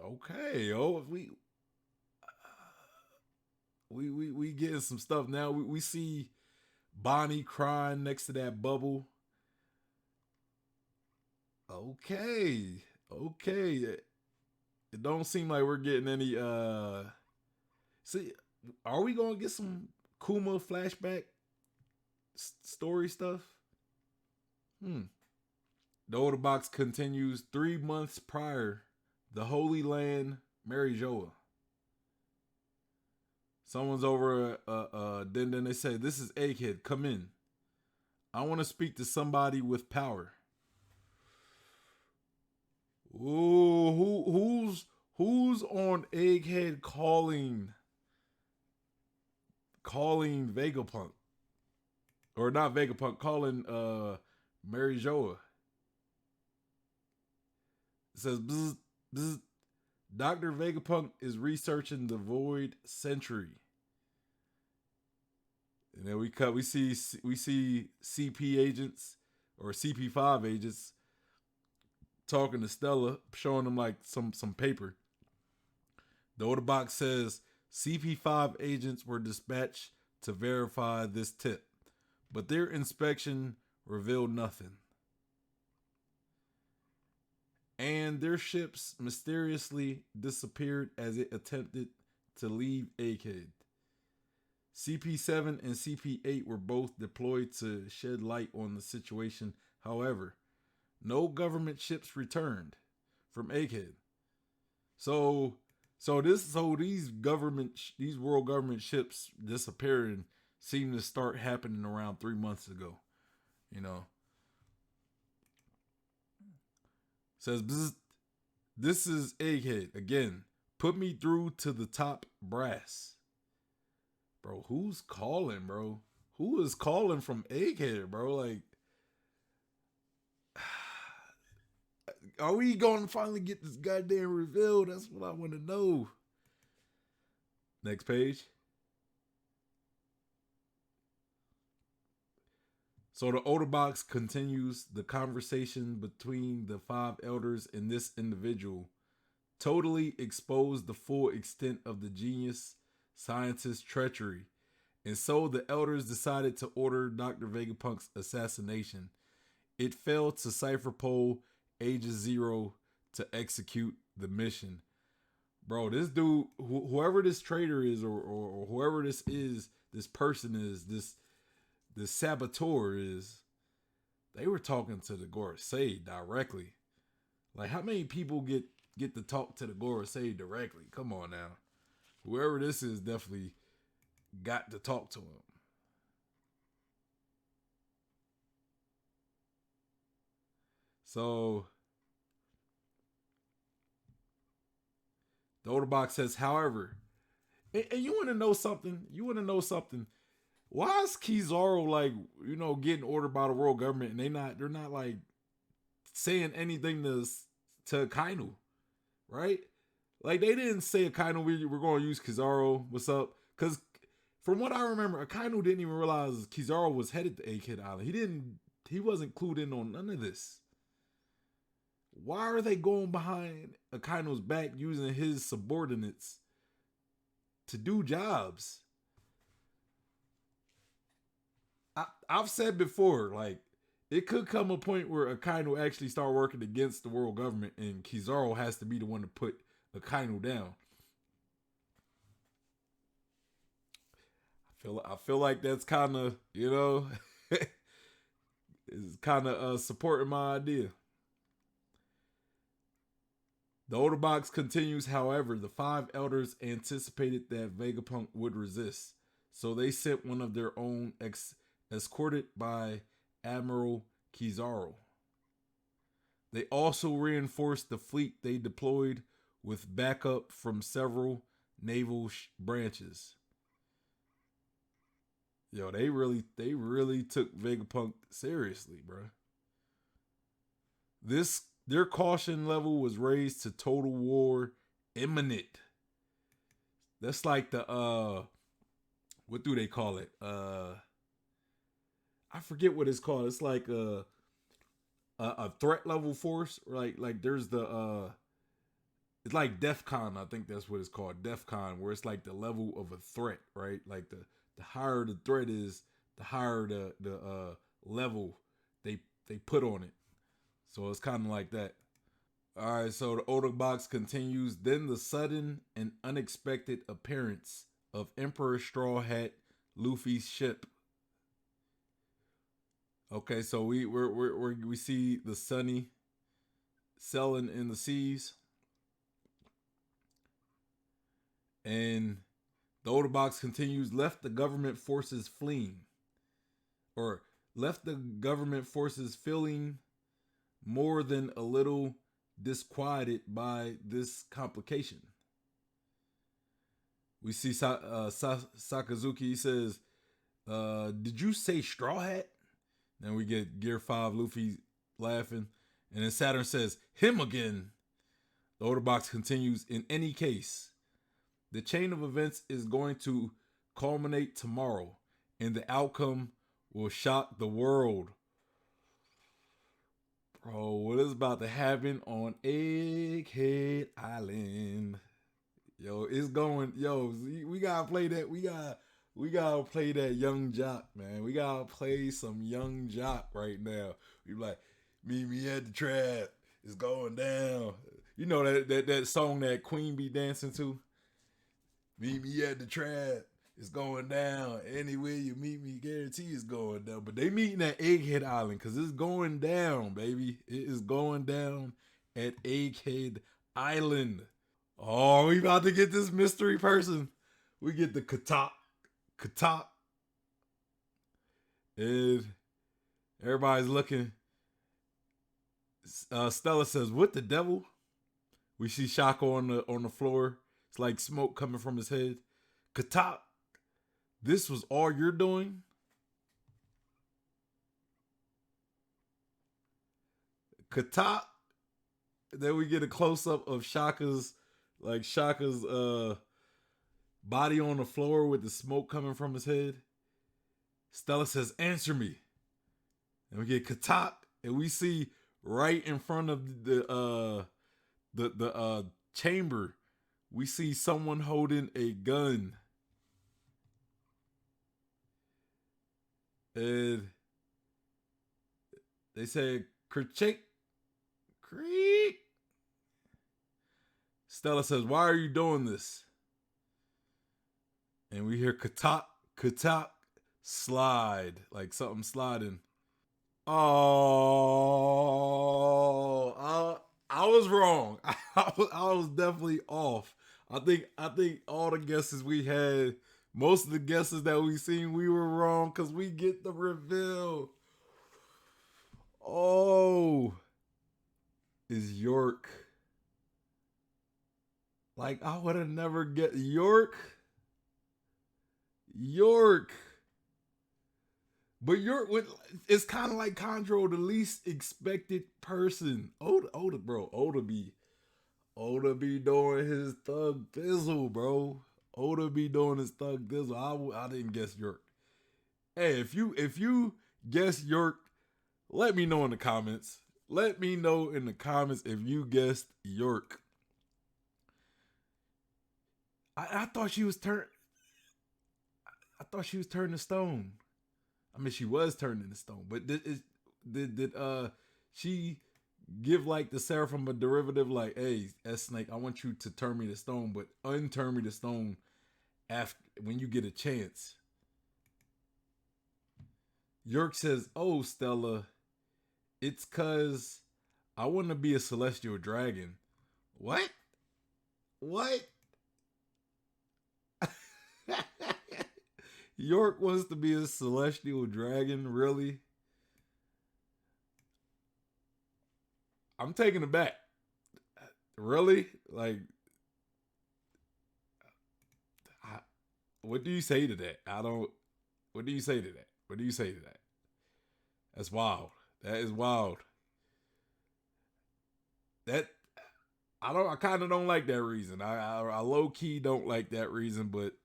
Okay, we getting some stuff now. We see Bonnie crying next to that bubble. Okay. Okay. It don't seem like we're getting any see, are we gonna get some Kuma flashback story stuff? Hmm. The older box continues 3 months prior. The Holy Land, Mary Joa. Someone's over. Then they say, "This is Egghead. Come in. I want to speak to somebody with power." Ooh, who's on Egghead calling Vegapunk, or not Vegapunk, calling Mary Joa? It says, bzz, bzz, Dr. Vegapunk is researching the Void Century. And then we see CP agents or CP5 agents talking to Stella, showing them like some paper. The order box says CP5 agents were dispatched to verify this tip, but their inspection revealed nothing. And their ships mysteriously disappeared as it attempted to leave Egghead. CP7 and CP8 were both deployed to shed light on the situation. However, no government ships returned from Egghead. So these world government ships disappearing seem to start happening around 3 months ago. You know. Says, this is Egghead. Again, put me through to the top brass. Bro, who's calling, bro? Who is calling from Egghead, bro? Like, are we going to finally get this goddamn reveal? That's what I want to know. Next page. So the older box continues the conversation between the 5 elders and this individual. Totally exposed the full extent of the genius scientist's treachery. And so the elders decided to order Dr. Vegapunk's assassination. It fell to Cypher Pole Aegis Zero to execute the mission. Bro, this dude, whoever this traitor is, or whoever this is, this person is, this saboteur is, they were talking to the Gorosei directly. Like, how many people get to talk to the Gorosei directly? Come on now. Whoever this is definitely got to talk to him. So the older box says, however, and you want to know something? Why is Kizaru like, getting ordered by the world government and they're not like saying anything to Akainu, right? Like, they didn't say, Akainu, we're going to use Kizaru. What's up? Because from what I remember, Akainu didn't even realize Kizaru was headed to Egghead Island. He wasn't clued in on none of this. Why are they going behind Akainu's back using his subordinates to do jobs? I've said before, like, it could come a point where Akainu actually start working against the world government and Kizaru has to be the one to put Akainu down. I feel like that's kind of, is kind of supporting my idea. The older box continues, however, the 5 elders anticipated that Vegapunk would resist, so they sent one of their own escorted by Admiral Kizaru. They also reinforced the fleet they deployed with backup from several naval branches. Yo, they really took Vegapunk seriously, bro. Their caution level was raised to total war imminent. That's like the what do they call it? I forget what it's called. It's like a threat level force. Like there's the It's like DEF CON. I think that's what it's called, DEF CON, where it's like the level of a threat, right? Like the higher the threat is, the higher the level they put on it. So it's kind of like that. All right, so the Oda box continues. Then the sudden and unexpected appearance of Emperor Straw Hat Luffy's ship. Okay, so we see the Sunny sailing in the seas, and the Oda box continues. Left the government forces fleeing, or left the government forces feeling more than a little disquieted by this complication. We see Sakazuki. He says, "Did you say Straw Hat?" Then we get Gear 5 Luffy laughing. And then Saturn says, "Him again." The Order Box continues, "In any case, the chain of events is going to culminate tomorrow, and the outcome will shock the world." Bro, what is about to happen on Egghead Island? Yo, it's going. Yo, we gotta play that. We gotta play that Young Jock, man. We gotta play some Young Jock right now. We like, meet me at the trap. It's going down. You know that song that Queen be dancing to. Meet me at the trap. It's going down. Anywhere you meet me, guarantee it's going down. But they meeting at Egghead Island because it's going down, baby. It is going down at Egghead Island. Oh, we about to get this mystery person. We get the Katak. And everybody's looking. Stella says, "What the devil?" We see Shako on the floor. It's like smoke coming from his head. Katak, this was all you're doing? Katak. Then we get a close up of Shaka's body on the floor with the smoke coming from his head. Stella says, "Answer me." And we get Katak, and we see right in front of the chamber, we see someone holding a gun. And they say, "Creek." Stella says, "Why are you doing this?" And we hear Katak slide, like something sliding. Oh, I was wrong. I was definitely off. I think all the guesses we had, most of the guesses that we seen, we were wrong because we get the reveal. Oh, is York. Like, I would have never get York. York. But it's kind of like Chondro, the least expected person. Oda be doing his thug thizzle, bro. Oda be doing his thug thizzle. I didn't guess York. Hey, if you guess York, let me know in the comments. Let me know in the comments if you guessed York. I thought she was turned. I thought she was turned to stone. I mean, she was turned into stone, but did she give like the Seraphim a derivative like, "Hey, S Snake, I want you to turn me to stone, but unturn me to stone after when you get a chance." York says, "Oh, Stella, it's cause I want to be a celestial dragon." What? What? York wants to be a celestial dragon, really? I'm taking it back. Really? Like, what do you say to that? I don't. What do you say to that? What do you say to that? That's wild. That is wild. That I kind of don't like that reason. I low key don't like that reason, but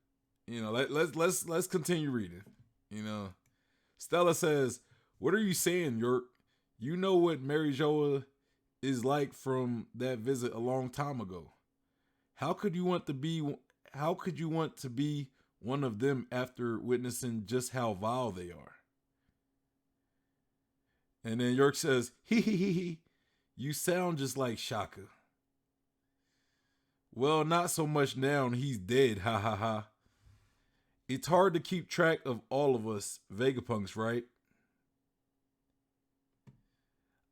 let's continue reading. You know, Stella says, "What are you saying, York? You know what Mary Joa is like from that visit a long time ago." How could you want to be? How could you want to be one of them after witnessing just how vile they are? And then York says, "Hee hee hee hee. You sound just like Shaka." Well, not so much now. He's dead. Ha ha ha. It's hard to keep track of all of us Vegapunks, right?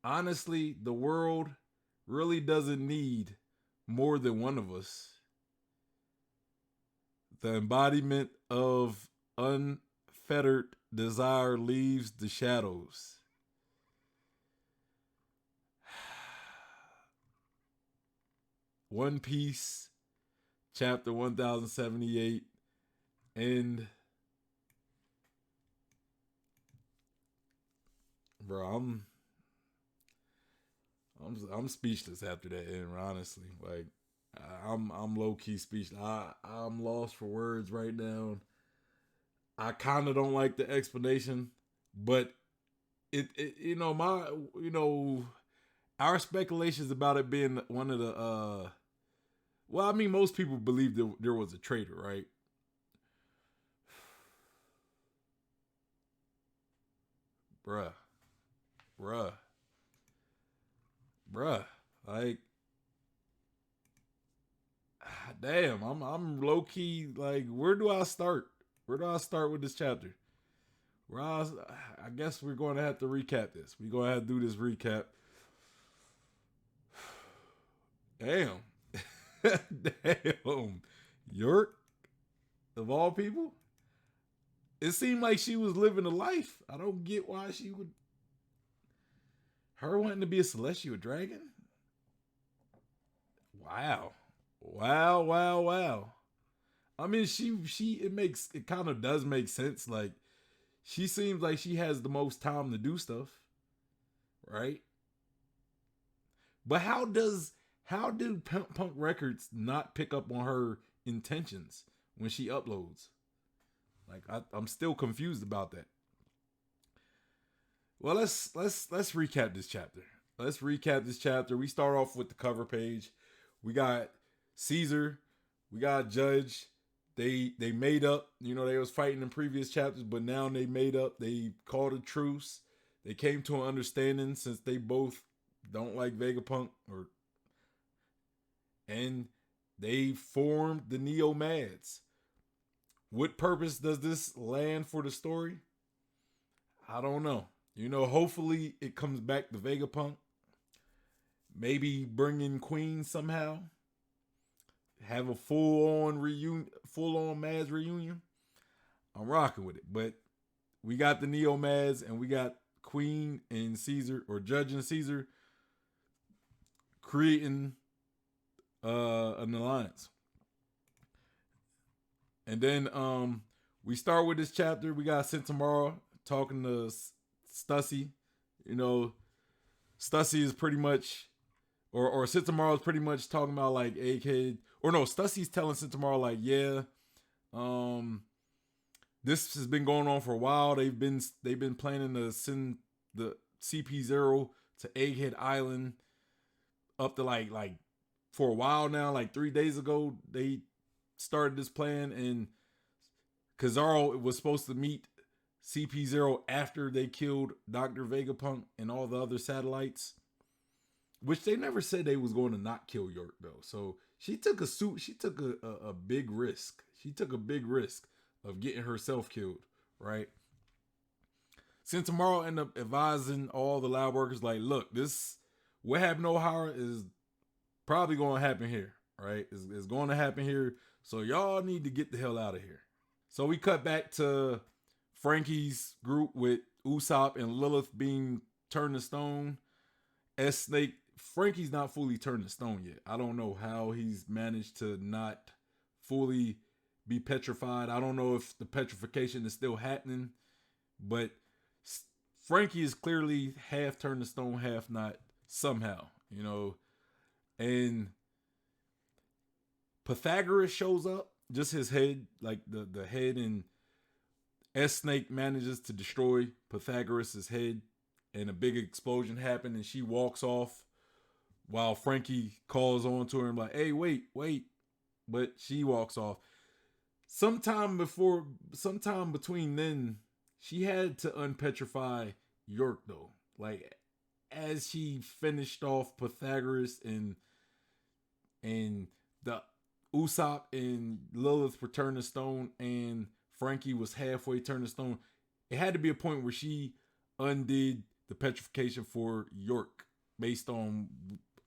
Honestly, the world really doesn't need more than one of us. The embodiment of unfettered desire leaves the shadows. One Piece, chapter 1078, and bro, I'm speechless after that end, honestly. Like I'm low key speechless. I'm lost for words right now. I kind of don't like the explanation, but it my our speculations about it being one of the well, I mean, most people believe that there was a traitor, right? Bruh, bruh, bruh. Like, damn, I'm low key. Like, where do I start? Where do I start with this chapter? I guess we're going to have to recap this. We're going to have to do this recap. Damn. Damn. York, of all people? It seemed like she was living a life. I don't get why she would. Her wanting to be a celestial dragon? Wow. Wow, wow, wow. I mean, it kind of does make sense. Like, she seems like she has the most time to do stuff, right? But how do Punk Records not pick up on her intentions when she uploads? Like, I'm still confused about that. Well, let's recap this chapter. Let's recap this chapter. We start off with the cover page. We got Caesar, we got Judge. They made up. You know, they was fighting in previous chapters, but now they made up. They called a truce. They came to an understanding since they both don't like Vegapunk, and they formed the Neo Mads. What purpose does this land for the story? I don't know. You know, hopefully it comes back to Vegapunk. Maybe bring in Queen somehow. Have a full on Mads reunion. I'm rocking with it. But we got the Neo Mads and we got Queen and Caesar, or Judge and Caesar, creating an alliance. And then we start with this chapter. We got Sentomara talking to Stussy. You know, Stussy is pretty much, or Sentomara is pretty much talking about like Egghead. Or no, Stussy's telling Sentomara like, yeah, this has been going on for a while. They've been planning to send the CP0 to Egghead Island up to like for a while now. Like 3 days ago, they started this plan, and Kizaru was supposed to meet CP0 after they killed Dr. Vegapunk and all the other satellites, which they never said they was going to not kill York though. So she took a big risk. She took a big risk of getting herself killed, right? Sentomaro ended up advising all the lab workers like, look, this what happened to O'Hara is probably going to happen here, right? It's going to happen here. So y'all need to get the hell out of here. So we cut back to Frankie's group with Usopp and Lilith being turned to stone. S Snake, Frankie's not fully turned to stone yet. I don't know how he's managed to not fully be petrified. I don't know if the petrification is still happening, but Frankie is clearly half turned to stone, half not, somehow, you know. And Pythagoras shows up, just his head, like the head, and S Snake manages to destroy Pythagoras' head, and a big explosion happened, and she walks off while Frankie calls on to her and like, hey, wait. but she walks off. Sometime between then, she had to unpetrify York though. Like as she finished off Pythagoras and the Usopp and Lilith were turned to stone, and Frankie was halfway turned to stone. It had to be a point where she undid the petrification for York, based on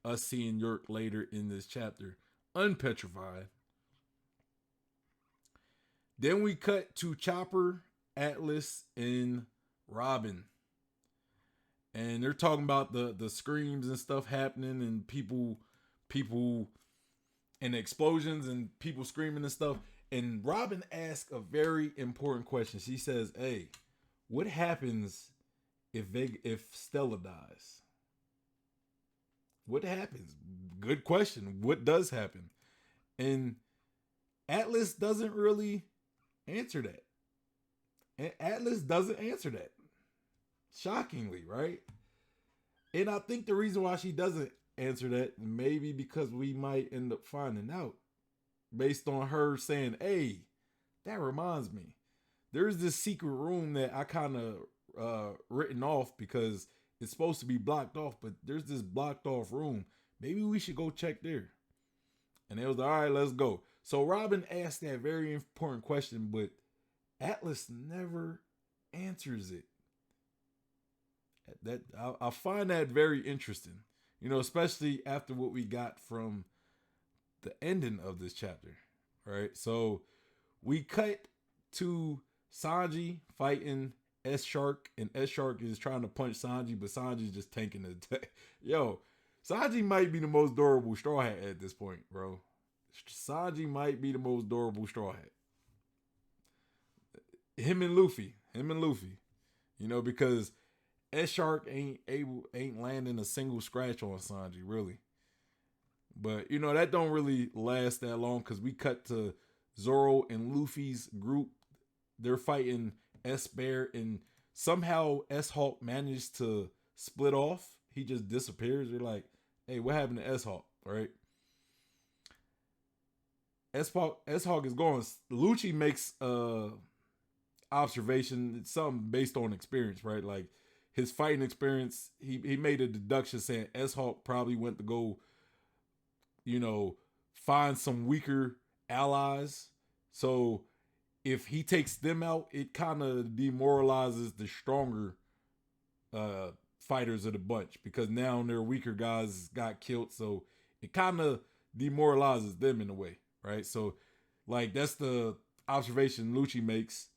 us seeing York later in this chapter unpetrified. Then we cut to Chopper, Atlas, and Robin. And they're talking about the screams and stuff happening, and people and explosions and people screaming and stuff. And Robin asks a very important question. She says, "Hey, what happens if Stella dies? What happens?" Good question. What does happen? And Atlas doesn't really answer that. And Atlas doesn't answer that. Shockingly, right? And I think the reason why she doesn't answer that, maybe because we might end up finding out, based on her saying, "Hey, that reminds me, there's this secret room that I kind of written off because it's supposed to be blocked off, but there's this blocked off room. Maybe we should go check there." And they was like, "All right, let's go." So Robin asked that very important question, but Atlas never answers it. That I find that very interesting, especially after what we got from the ending of this chapter, right? So we cut to Sanji fighting S Shark, and S Shark is trying to punch Sanji, but Sanji's just tanking the attack. Yo, Sanji might be the most durable Straw Hat at this point, bro. Sanji might be the most durable Straw Hat. Him and Luffy, because S Shark ain't landing a single scratch on Sanji, really. But that don't really last that long, because we cut to Zoro and Luffy's group. They're fighting S Bear, and somehow S Hawk managed to split off. He just disappears. They're like, "Hey, what happened to S Hawk?" Right? S Hawk is going. Lucci makes observation. It's something based on experience, right? Like his fighting experience. He made a deduction saying S Hawk probably went to go, find some weaker allies. So if he takes them out, it kind of demoralizes the stronger fighters of the bunch, because now their weaker guys got killed. So it kind of demoralizes them in a way, right? So like that's the observation Lucci makes.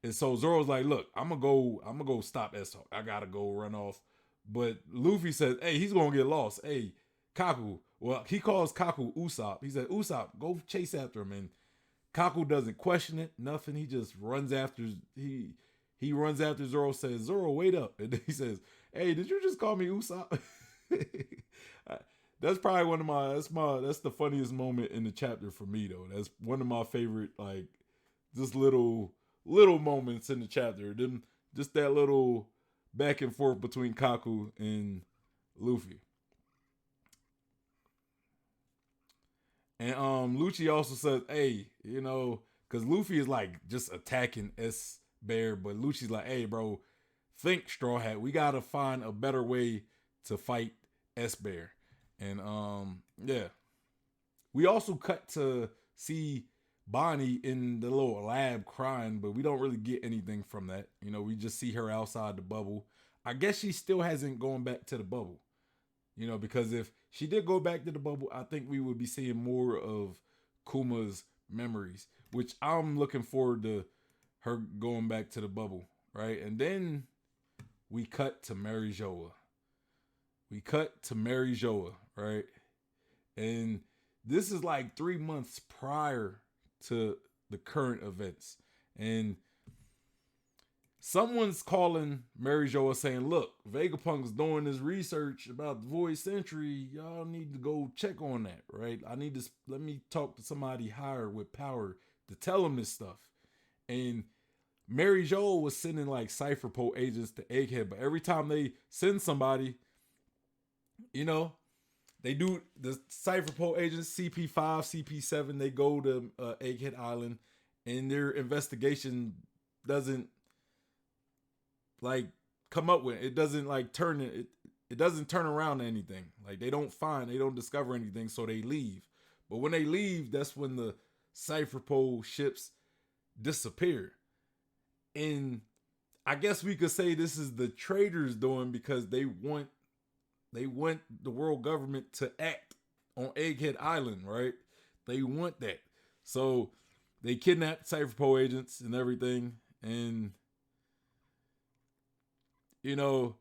And so Zoro's like, "Look, I'm gonna go stop S-Hawk. I gotta go run off." But Luffy says, "Hey, he's gonna get lost. Hey, Kaku." Well, he calls Kaku Usopp. He said, "Usopp, go chase after him." And Kaku doesn't question it, nothing. He just runs after he runs after Zoro. Says, "Zoro, wait up!" And then he says, "Hey, did you just call me Usopp?" That's probably that's the funniest moment in the chapter for me, though. That's one of my favorite, like, just little moments in the chapter. Them just that little back and forth between Kaku and Luffy. And Lucci also says, "Hey, because Luffy is like just attacking S Bear, but Lucci's like, 'Hey, bro, think, Straw Hat. We gotta find a better way to fight S Bear.'" And yeah. We also cut to see Bonnie in the little lab crying, but we don't really get anything from that. We just see her outside the bubble. I guess she still hasn't gone back to the bubble. Because if she did go back to the bubble, I think we would be seeing more of Kuma's memories, which I'm looking forward to her going back to the bubble, right? And then we cut to Mary Joa. Right? And this is like 3 months prior to the current events. And someone's calling Mary Joa saying, "Look, Vegapunk's doing this research about the Void Century. Y'all need to go check on that, right? Let me talk to somebody higher with power to tell them this stuff." And Mary Joa was sending like Cypher Pole agents to Egghead, but every time they send somebody, they they do the Cypher Pole agents CP5, CP7. They go to Egghead Island, and their investigation doesn't like come up with it. Doesn't like turn it. It doesn't turn around to anything. Like they don't discover anything, so they leave. But when they leave, that's when the Cypher Pole ships disappear. And I guess we could say this is the traitors doing because they want the world government to act on Egghead Island, right? They want that. So they kidnap Cypher Pole agents and everything. And, you know,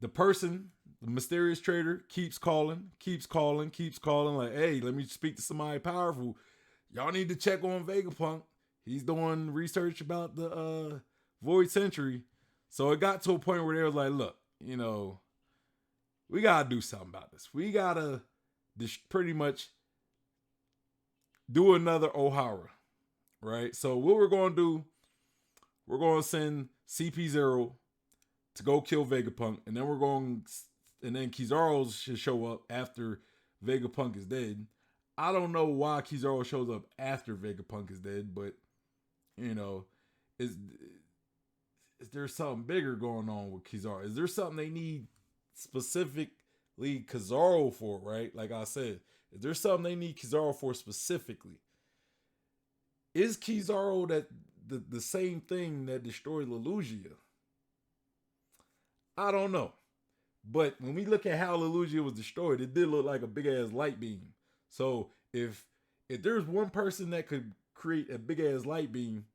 the mysterious traitor keeps calling. Like, hey, let me speak to somebody powerful. Y'all need to check on Vegapunk. He's doing research about the Void Century. So it got to a point where they was like, look, you know, we got to do something about this. We got to pretty much do another O'Hara, right? So what we're going to do, we're going to send CP0 to go kill Vegapunk, and then Kizaru should show up after Vegapunk is dead. I don't know why Kizaru shows up after Vegapunk is dead, but you know, is there something bigger going on with Kizaru? Is there something they need specifically Kizaru for, right? Like I said, is there something they need Kizaru for specifically? Is Kizaru that the same thing that destroyed Lelougia? I don't know. But when we look at how Lelougia was destroyed, it did look like a big ass light beam. So if there's one person that could create a big ass light beam,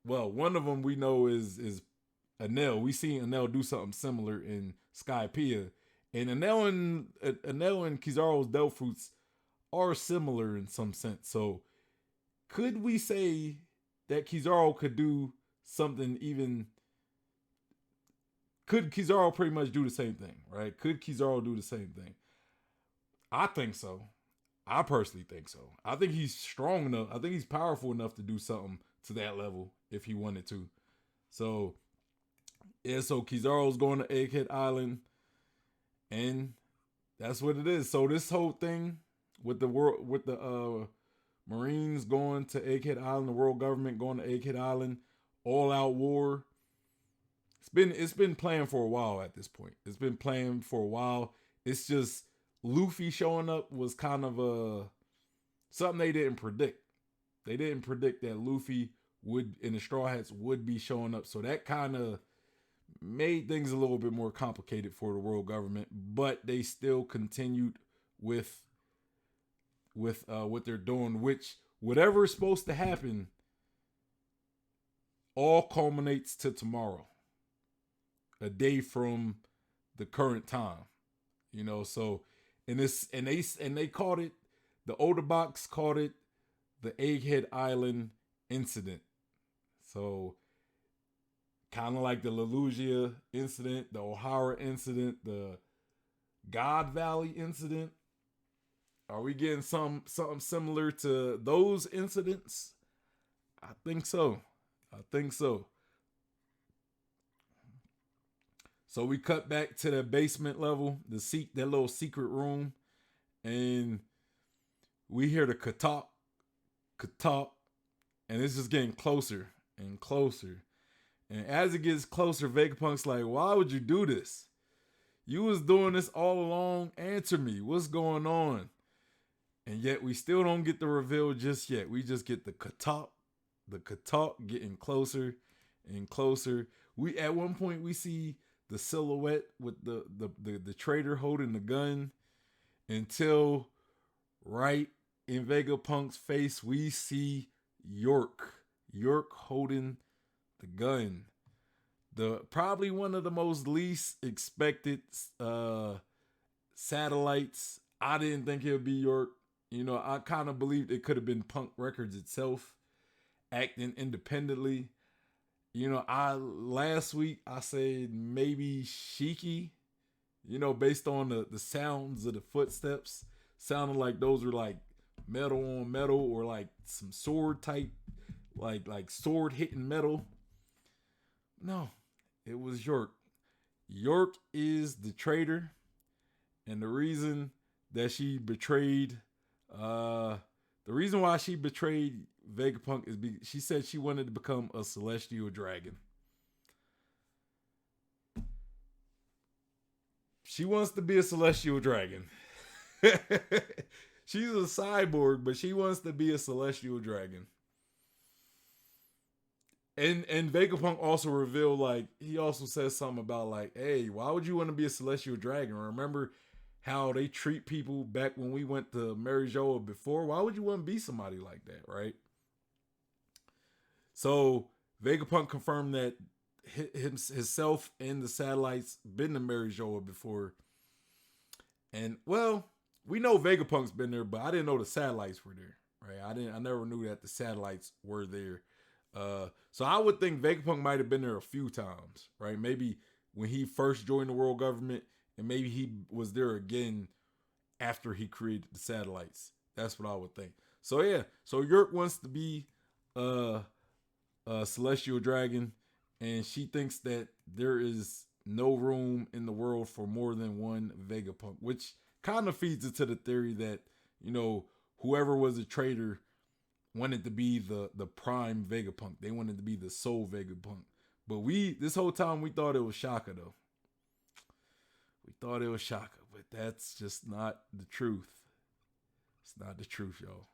well, one of them we know is Enel. We seen Enel do something similar in Skypiea. And Enel and Kizaru's Delph Fruits are similar in some sense. So could we say that Kizaru could do something even? Could Kizaru pretty much do the same thing, right? Could Kizaru do the same thing? I think so. I personally think so. I think he's strong enough. I think he's powerful enough to do something to that level if he wanted to. So, yeah, so Kizaru's going to Egghead Island, and that's what it is. So this whole thing with the Marines going to Egghead Island, the world government going to Egghead Island, all out war. It's been planned for a while at this point. It's been planned for a while. It's just Luffy showing up was kind of something they didn't predict. They didn't predict that Luffy and the Straw Hats would be showing up. So that kind of made things a little bit more complicated for the world government. But they still continued with what they're doing, which whatever is supposed to happen all culminates to tomorrow. A day from the current time, you know. So, and they called it, the older box called it the Egghead Island incident. So, kind of like the Lelougia incident, the O'Hara incident, the God Valley incident. Are we getting something similar to those incidents? I think so. So we cut back to the basement level, that little secret room, and we hear the katok, and it's just getting closer and closer. And as it gets closer, Vegapunk's like, why would you do this? You was doing this all along. Answer me. What's going on? And yet we still don't get the reveal just yet. We just get the katok getting closer and closer. At one point we see the silhouette with the traitor holding the gun, until right in Vegapunk's face we see York holding the gun. Probably one of the most least expected satellites. I didn't think it would be York. You know, I kind of believed it could have been Punk Records itself acting independently. You know, last week I said maybe Shiki, you know, based on the sounds of the footsteps, sounded like those were like metal on metal, or like some sword type, like sword hitting metal. No, it was York. York is the traitor, And the reason that she betrayed, the reason why she betrayed Vegapunk is because she said she wanted to become a celestial dragon. She wants to be a celestial dragon. She's a cyborg, but she wants to be a celestial dragon. And Vegapunk also revealed, like, he also says something about, like, hey, why would you want to be a celestial dragon? Remember how they treat people back when we went to Mary Joa before? Why would you want to be somebody like that, right? So Vegapunk confirmed that himself and the satellites been to Mary Joa before. And, well, we know Vegapunk's been there, but I didn't know the satellites were there, right? I never knew that the satellites were there. So I would think Vegapunk might have been there a few times, right? Maybe when he first joined the world government, and maybe he was there again after he created the satellites. That's what I would think. So yeah, so York wants to be a celestial dragon, and she thinks that there is no room in the world for more than one Vegapunk, which kind of feeds into the theory that, you know, whoever was a traitor wanted to be the prime Vegapunk. They wanted to be the sole Vegapunk. But this whole time we thought it was Shaka though. We thought it was Shaka, but that's just not the truth. It's not the truth, y'all.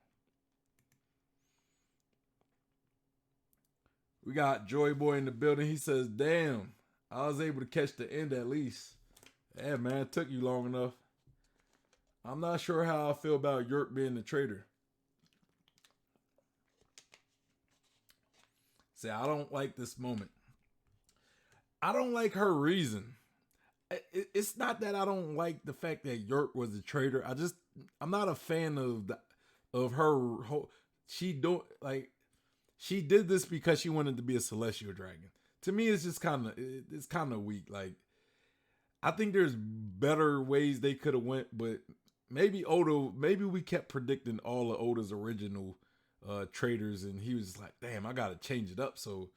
We got Joy Boy in the building. He says, damn, I was able to catch the end at least. Yeah, man, it took you long enough. I'm not sure how I feel about York being the traitor. Say, I don't like this moment. I don't like her reason. It's not that I don't like the fact that York was a traitor. I'm not a fan of her. She did this because she wanted to be a celestial dragon. To me, it's just kind of weak. Like, I think there's better ways they could have went, but maybe we kept predicting all of Oda's original traitors, and he was like, damn, I gotta change it up. So,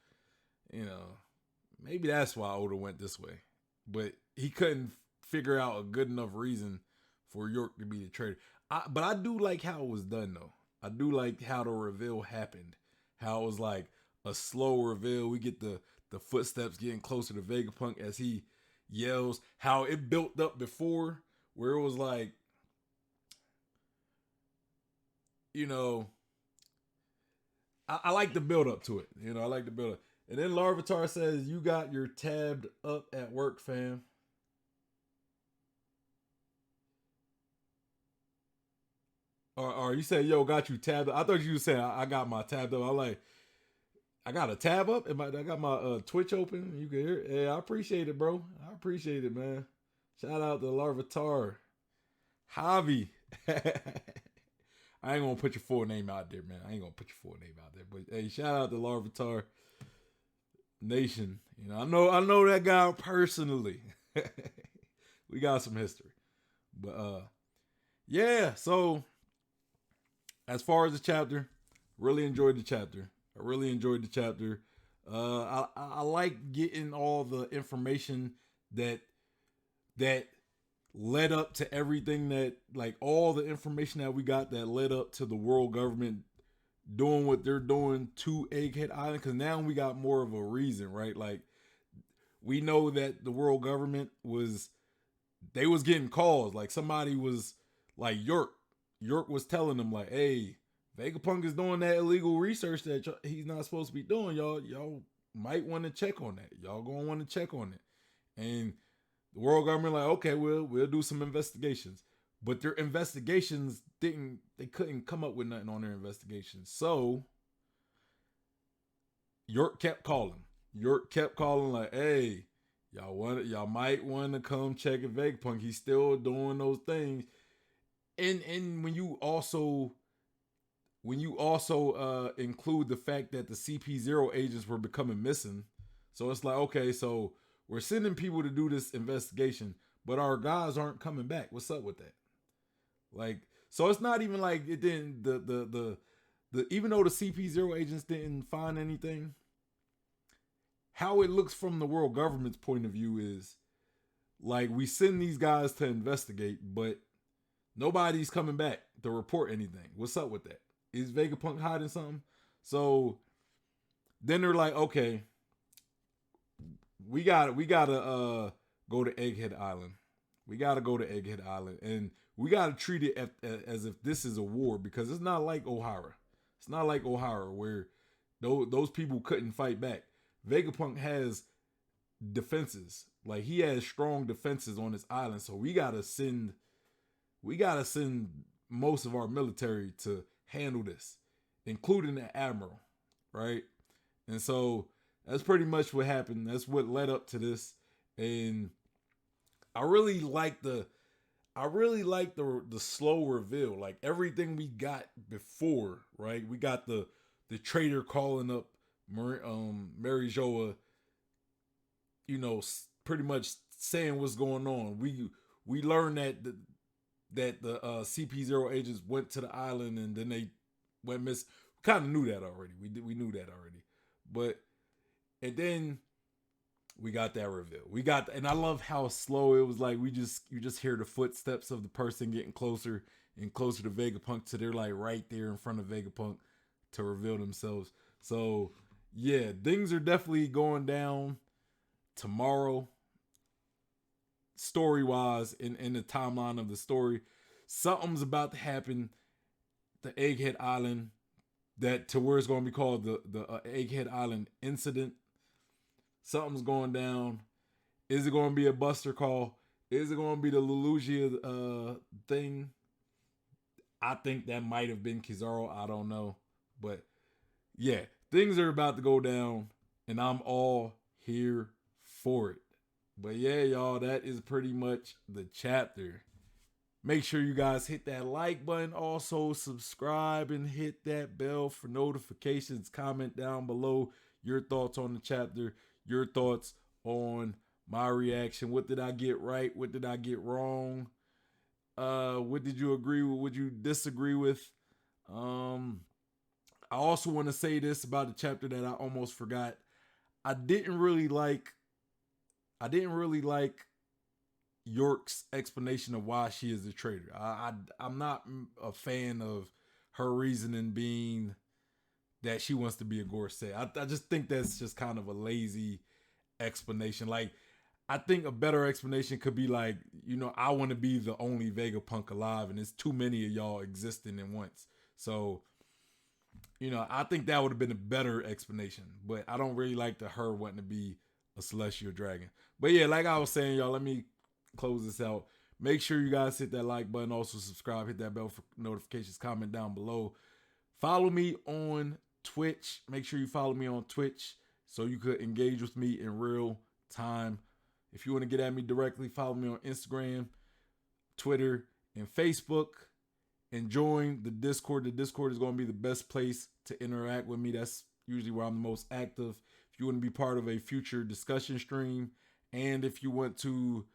you know, maybe that's why Oda went this way. But he couldn't figure out a good enough reason for York to be the traitor. But I do like how it was done, though. I do like how the reveal happened. How it was like a slow reveal. We get the footsteps getting closer to Vegapunk as he yells. How it built up before, where it was like, you know, I like the build up to it. You know, I like the build up. And then Larvitar says, you got your tabbed up at work, fam. Or you say, yo, got you tabbed up. I thought you were saying, I got my tabbed up. I'm like, I got a tab up? I got my Twitch open? You can hear it? Yeah, I appreciate it, bro. I appreciate it, man. Shout out to Larvitar. Javi. I ain't gonna put your full name out there, man. But hey, shout out to Larvitar Nation. You know, I know that guy personally. We got some history. But yeah, so as far as the chapter, really enjoyed the chapter. I like getting all the information that led up to everything that, like, all the information that we got that led up to the world government doing what they're doing to Egghead Island, because now we got more of a reason, right? Like, we know that the world government was getting calls. Like, somebody was like, York was telling them, like, hey, Vegapunk is doing that illegal research that he's not supposed to be doing. Y'all might want to check on that. Y'all gonna want to check on it. And the world government like, okay, we'll do some investigations. But their investigations they couldn't come up with nothing on their investigations. So York kept calling. Like, hey, y'all might want to come check if Vegapunk. He's still doing those things. And when you also include the fact that the CP0 agents were becoming missing, so it's like, okay, so we're sending people to do this investigation, but our guys aren't coming back. What's up with that? Like, so it's not even like it didn't the even though the CP0 agents didn't find anything, how it looks from the world government's point of view is like we send these guys to investigate, but nobody's coming back to report anything. What's up with that? Is Vegapunk hiding something? So then they're like, okay, we gotta go to Egghead Island. We gotta go to Egghead Island, and we gotta treat it as if this is a war, because it's not like Ohara. It's not like Ohara where those people couldn't fight back. Vegapunk has defenses. Like, he has strong defenses on this island, so we gotta send most of our military to handle this, including the admiral, right? And so that's pretty much what happened. That's what led up to this. And I really like the slow reveal. Like, everything we got before, right? We got the traitor calling up Mary Joa, you know, pretty much saying what's going on. We learned that the CP0 agents went to the island and then they went missing. We kind of knew that already. We knew that already. But and then we got that reveal. And I love how slow it was. Like, you just hear the footsteps of the person getting closer and closer to Vegapunk, till they're like right there in front of Vegapunk to reveal themselves. So yeah, things are definitely going down tomorrow, story wise, in the timeline of the story. Something's about to happen. The Egghead Island, that to where it's going to be called the Egghead Island incident. Something's going down. Is it going to be a Buster call? Is it going to be the Lelougia thing? I think that might have been Kizaru. I don't know. But yeah, things are about to go down, and I'm all here for it. But yeah, y'all, that is pretty much the chapter. Make sure you guys hit that like button. Also, subscribe and hit that bell for notifications. Comment down below your thoughts on the chapter, your thoughts on my reaction. What did I get right? What did I get wrong? What did you agree with? What you disagree with? I also want to say this about the chapter that I almost forgot. I didn't really like York's explanation of why she is a traitor. I'm not a fan of her reasoning being that she wants to be a Gorset. I just think that's just kind of a lazy explanation. Like, I think a better explanation could be like, you know, I want to be the only Vegapunk alive, and there's too many of y'all existing at once. So, you know, I think that would have been a better explanation. But I don't really like her wanting to be a celestial dragon. But yeah, like I was saying, y'all, let me close this out. Make sure you guys hit that like button. Also subscribe, hit that bell for notifications, comment down below. Follow me on Twitch. Make sure you follow me on Twitch so you could engage with me in real time. If you want to get at me directly, follow me on Instagram, Twitter, and Facebook. And join the Discord. The Discord is going to be the best place to interact with me. That's usually where I'm the most active. If you want to be part of a future discussion stream, and if you want to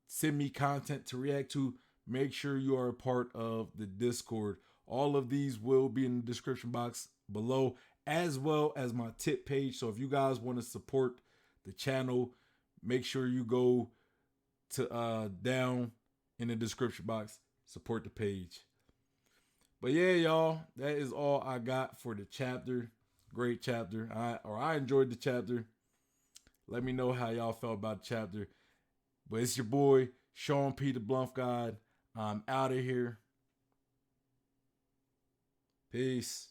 send me content to react to, make sure you are a part of the Discord. All of these will be in the description box below, as well as my tip page. So if you guys want to support the channel, make sure you go to down in the description box, support the page. But yeah, y'all, that is all I got for the chapter. Great chapter. I enjoyed the chapter. Let me know how y'all felt about the chapter. But it's your boy, Sean P. the Bluff God. I'm out of here. Peace.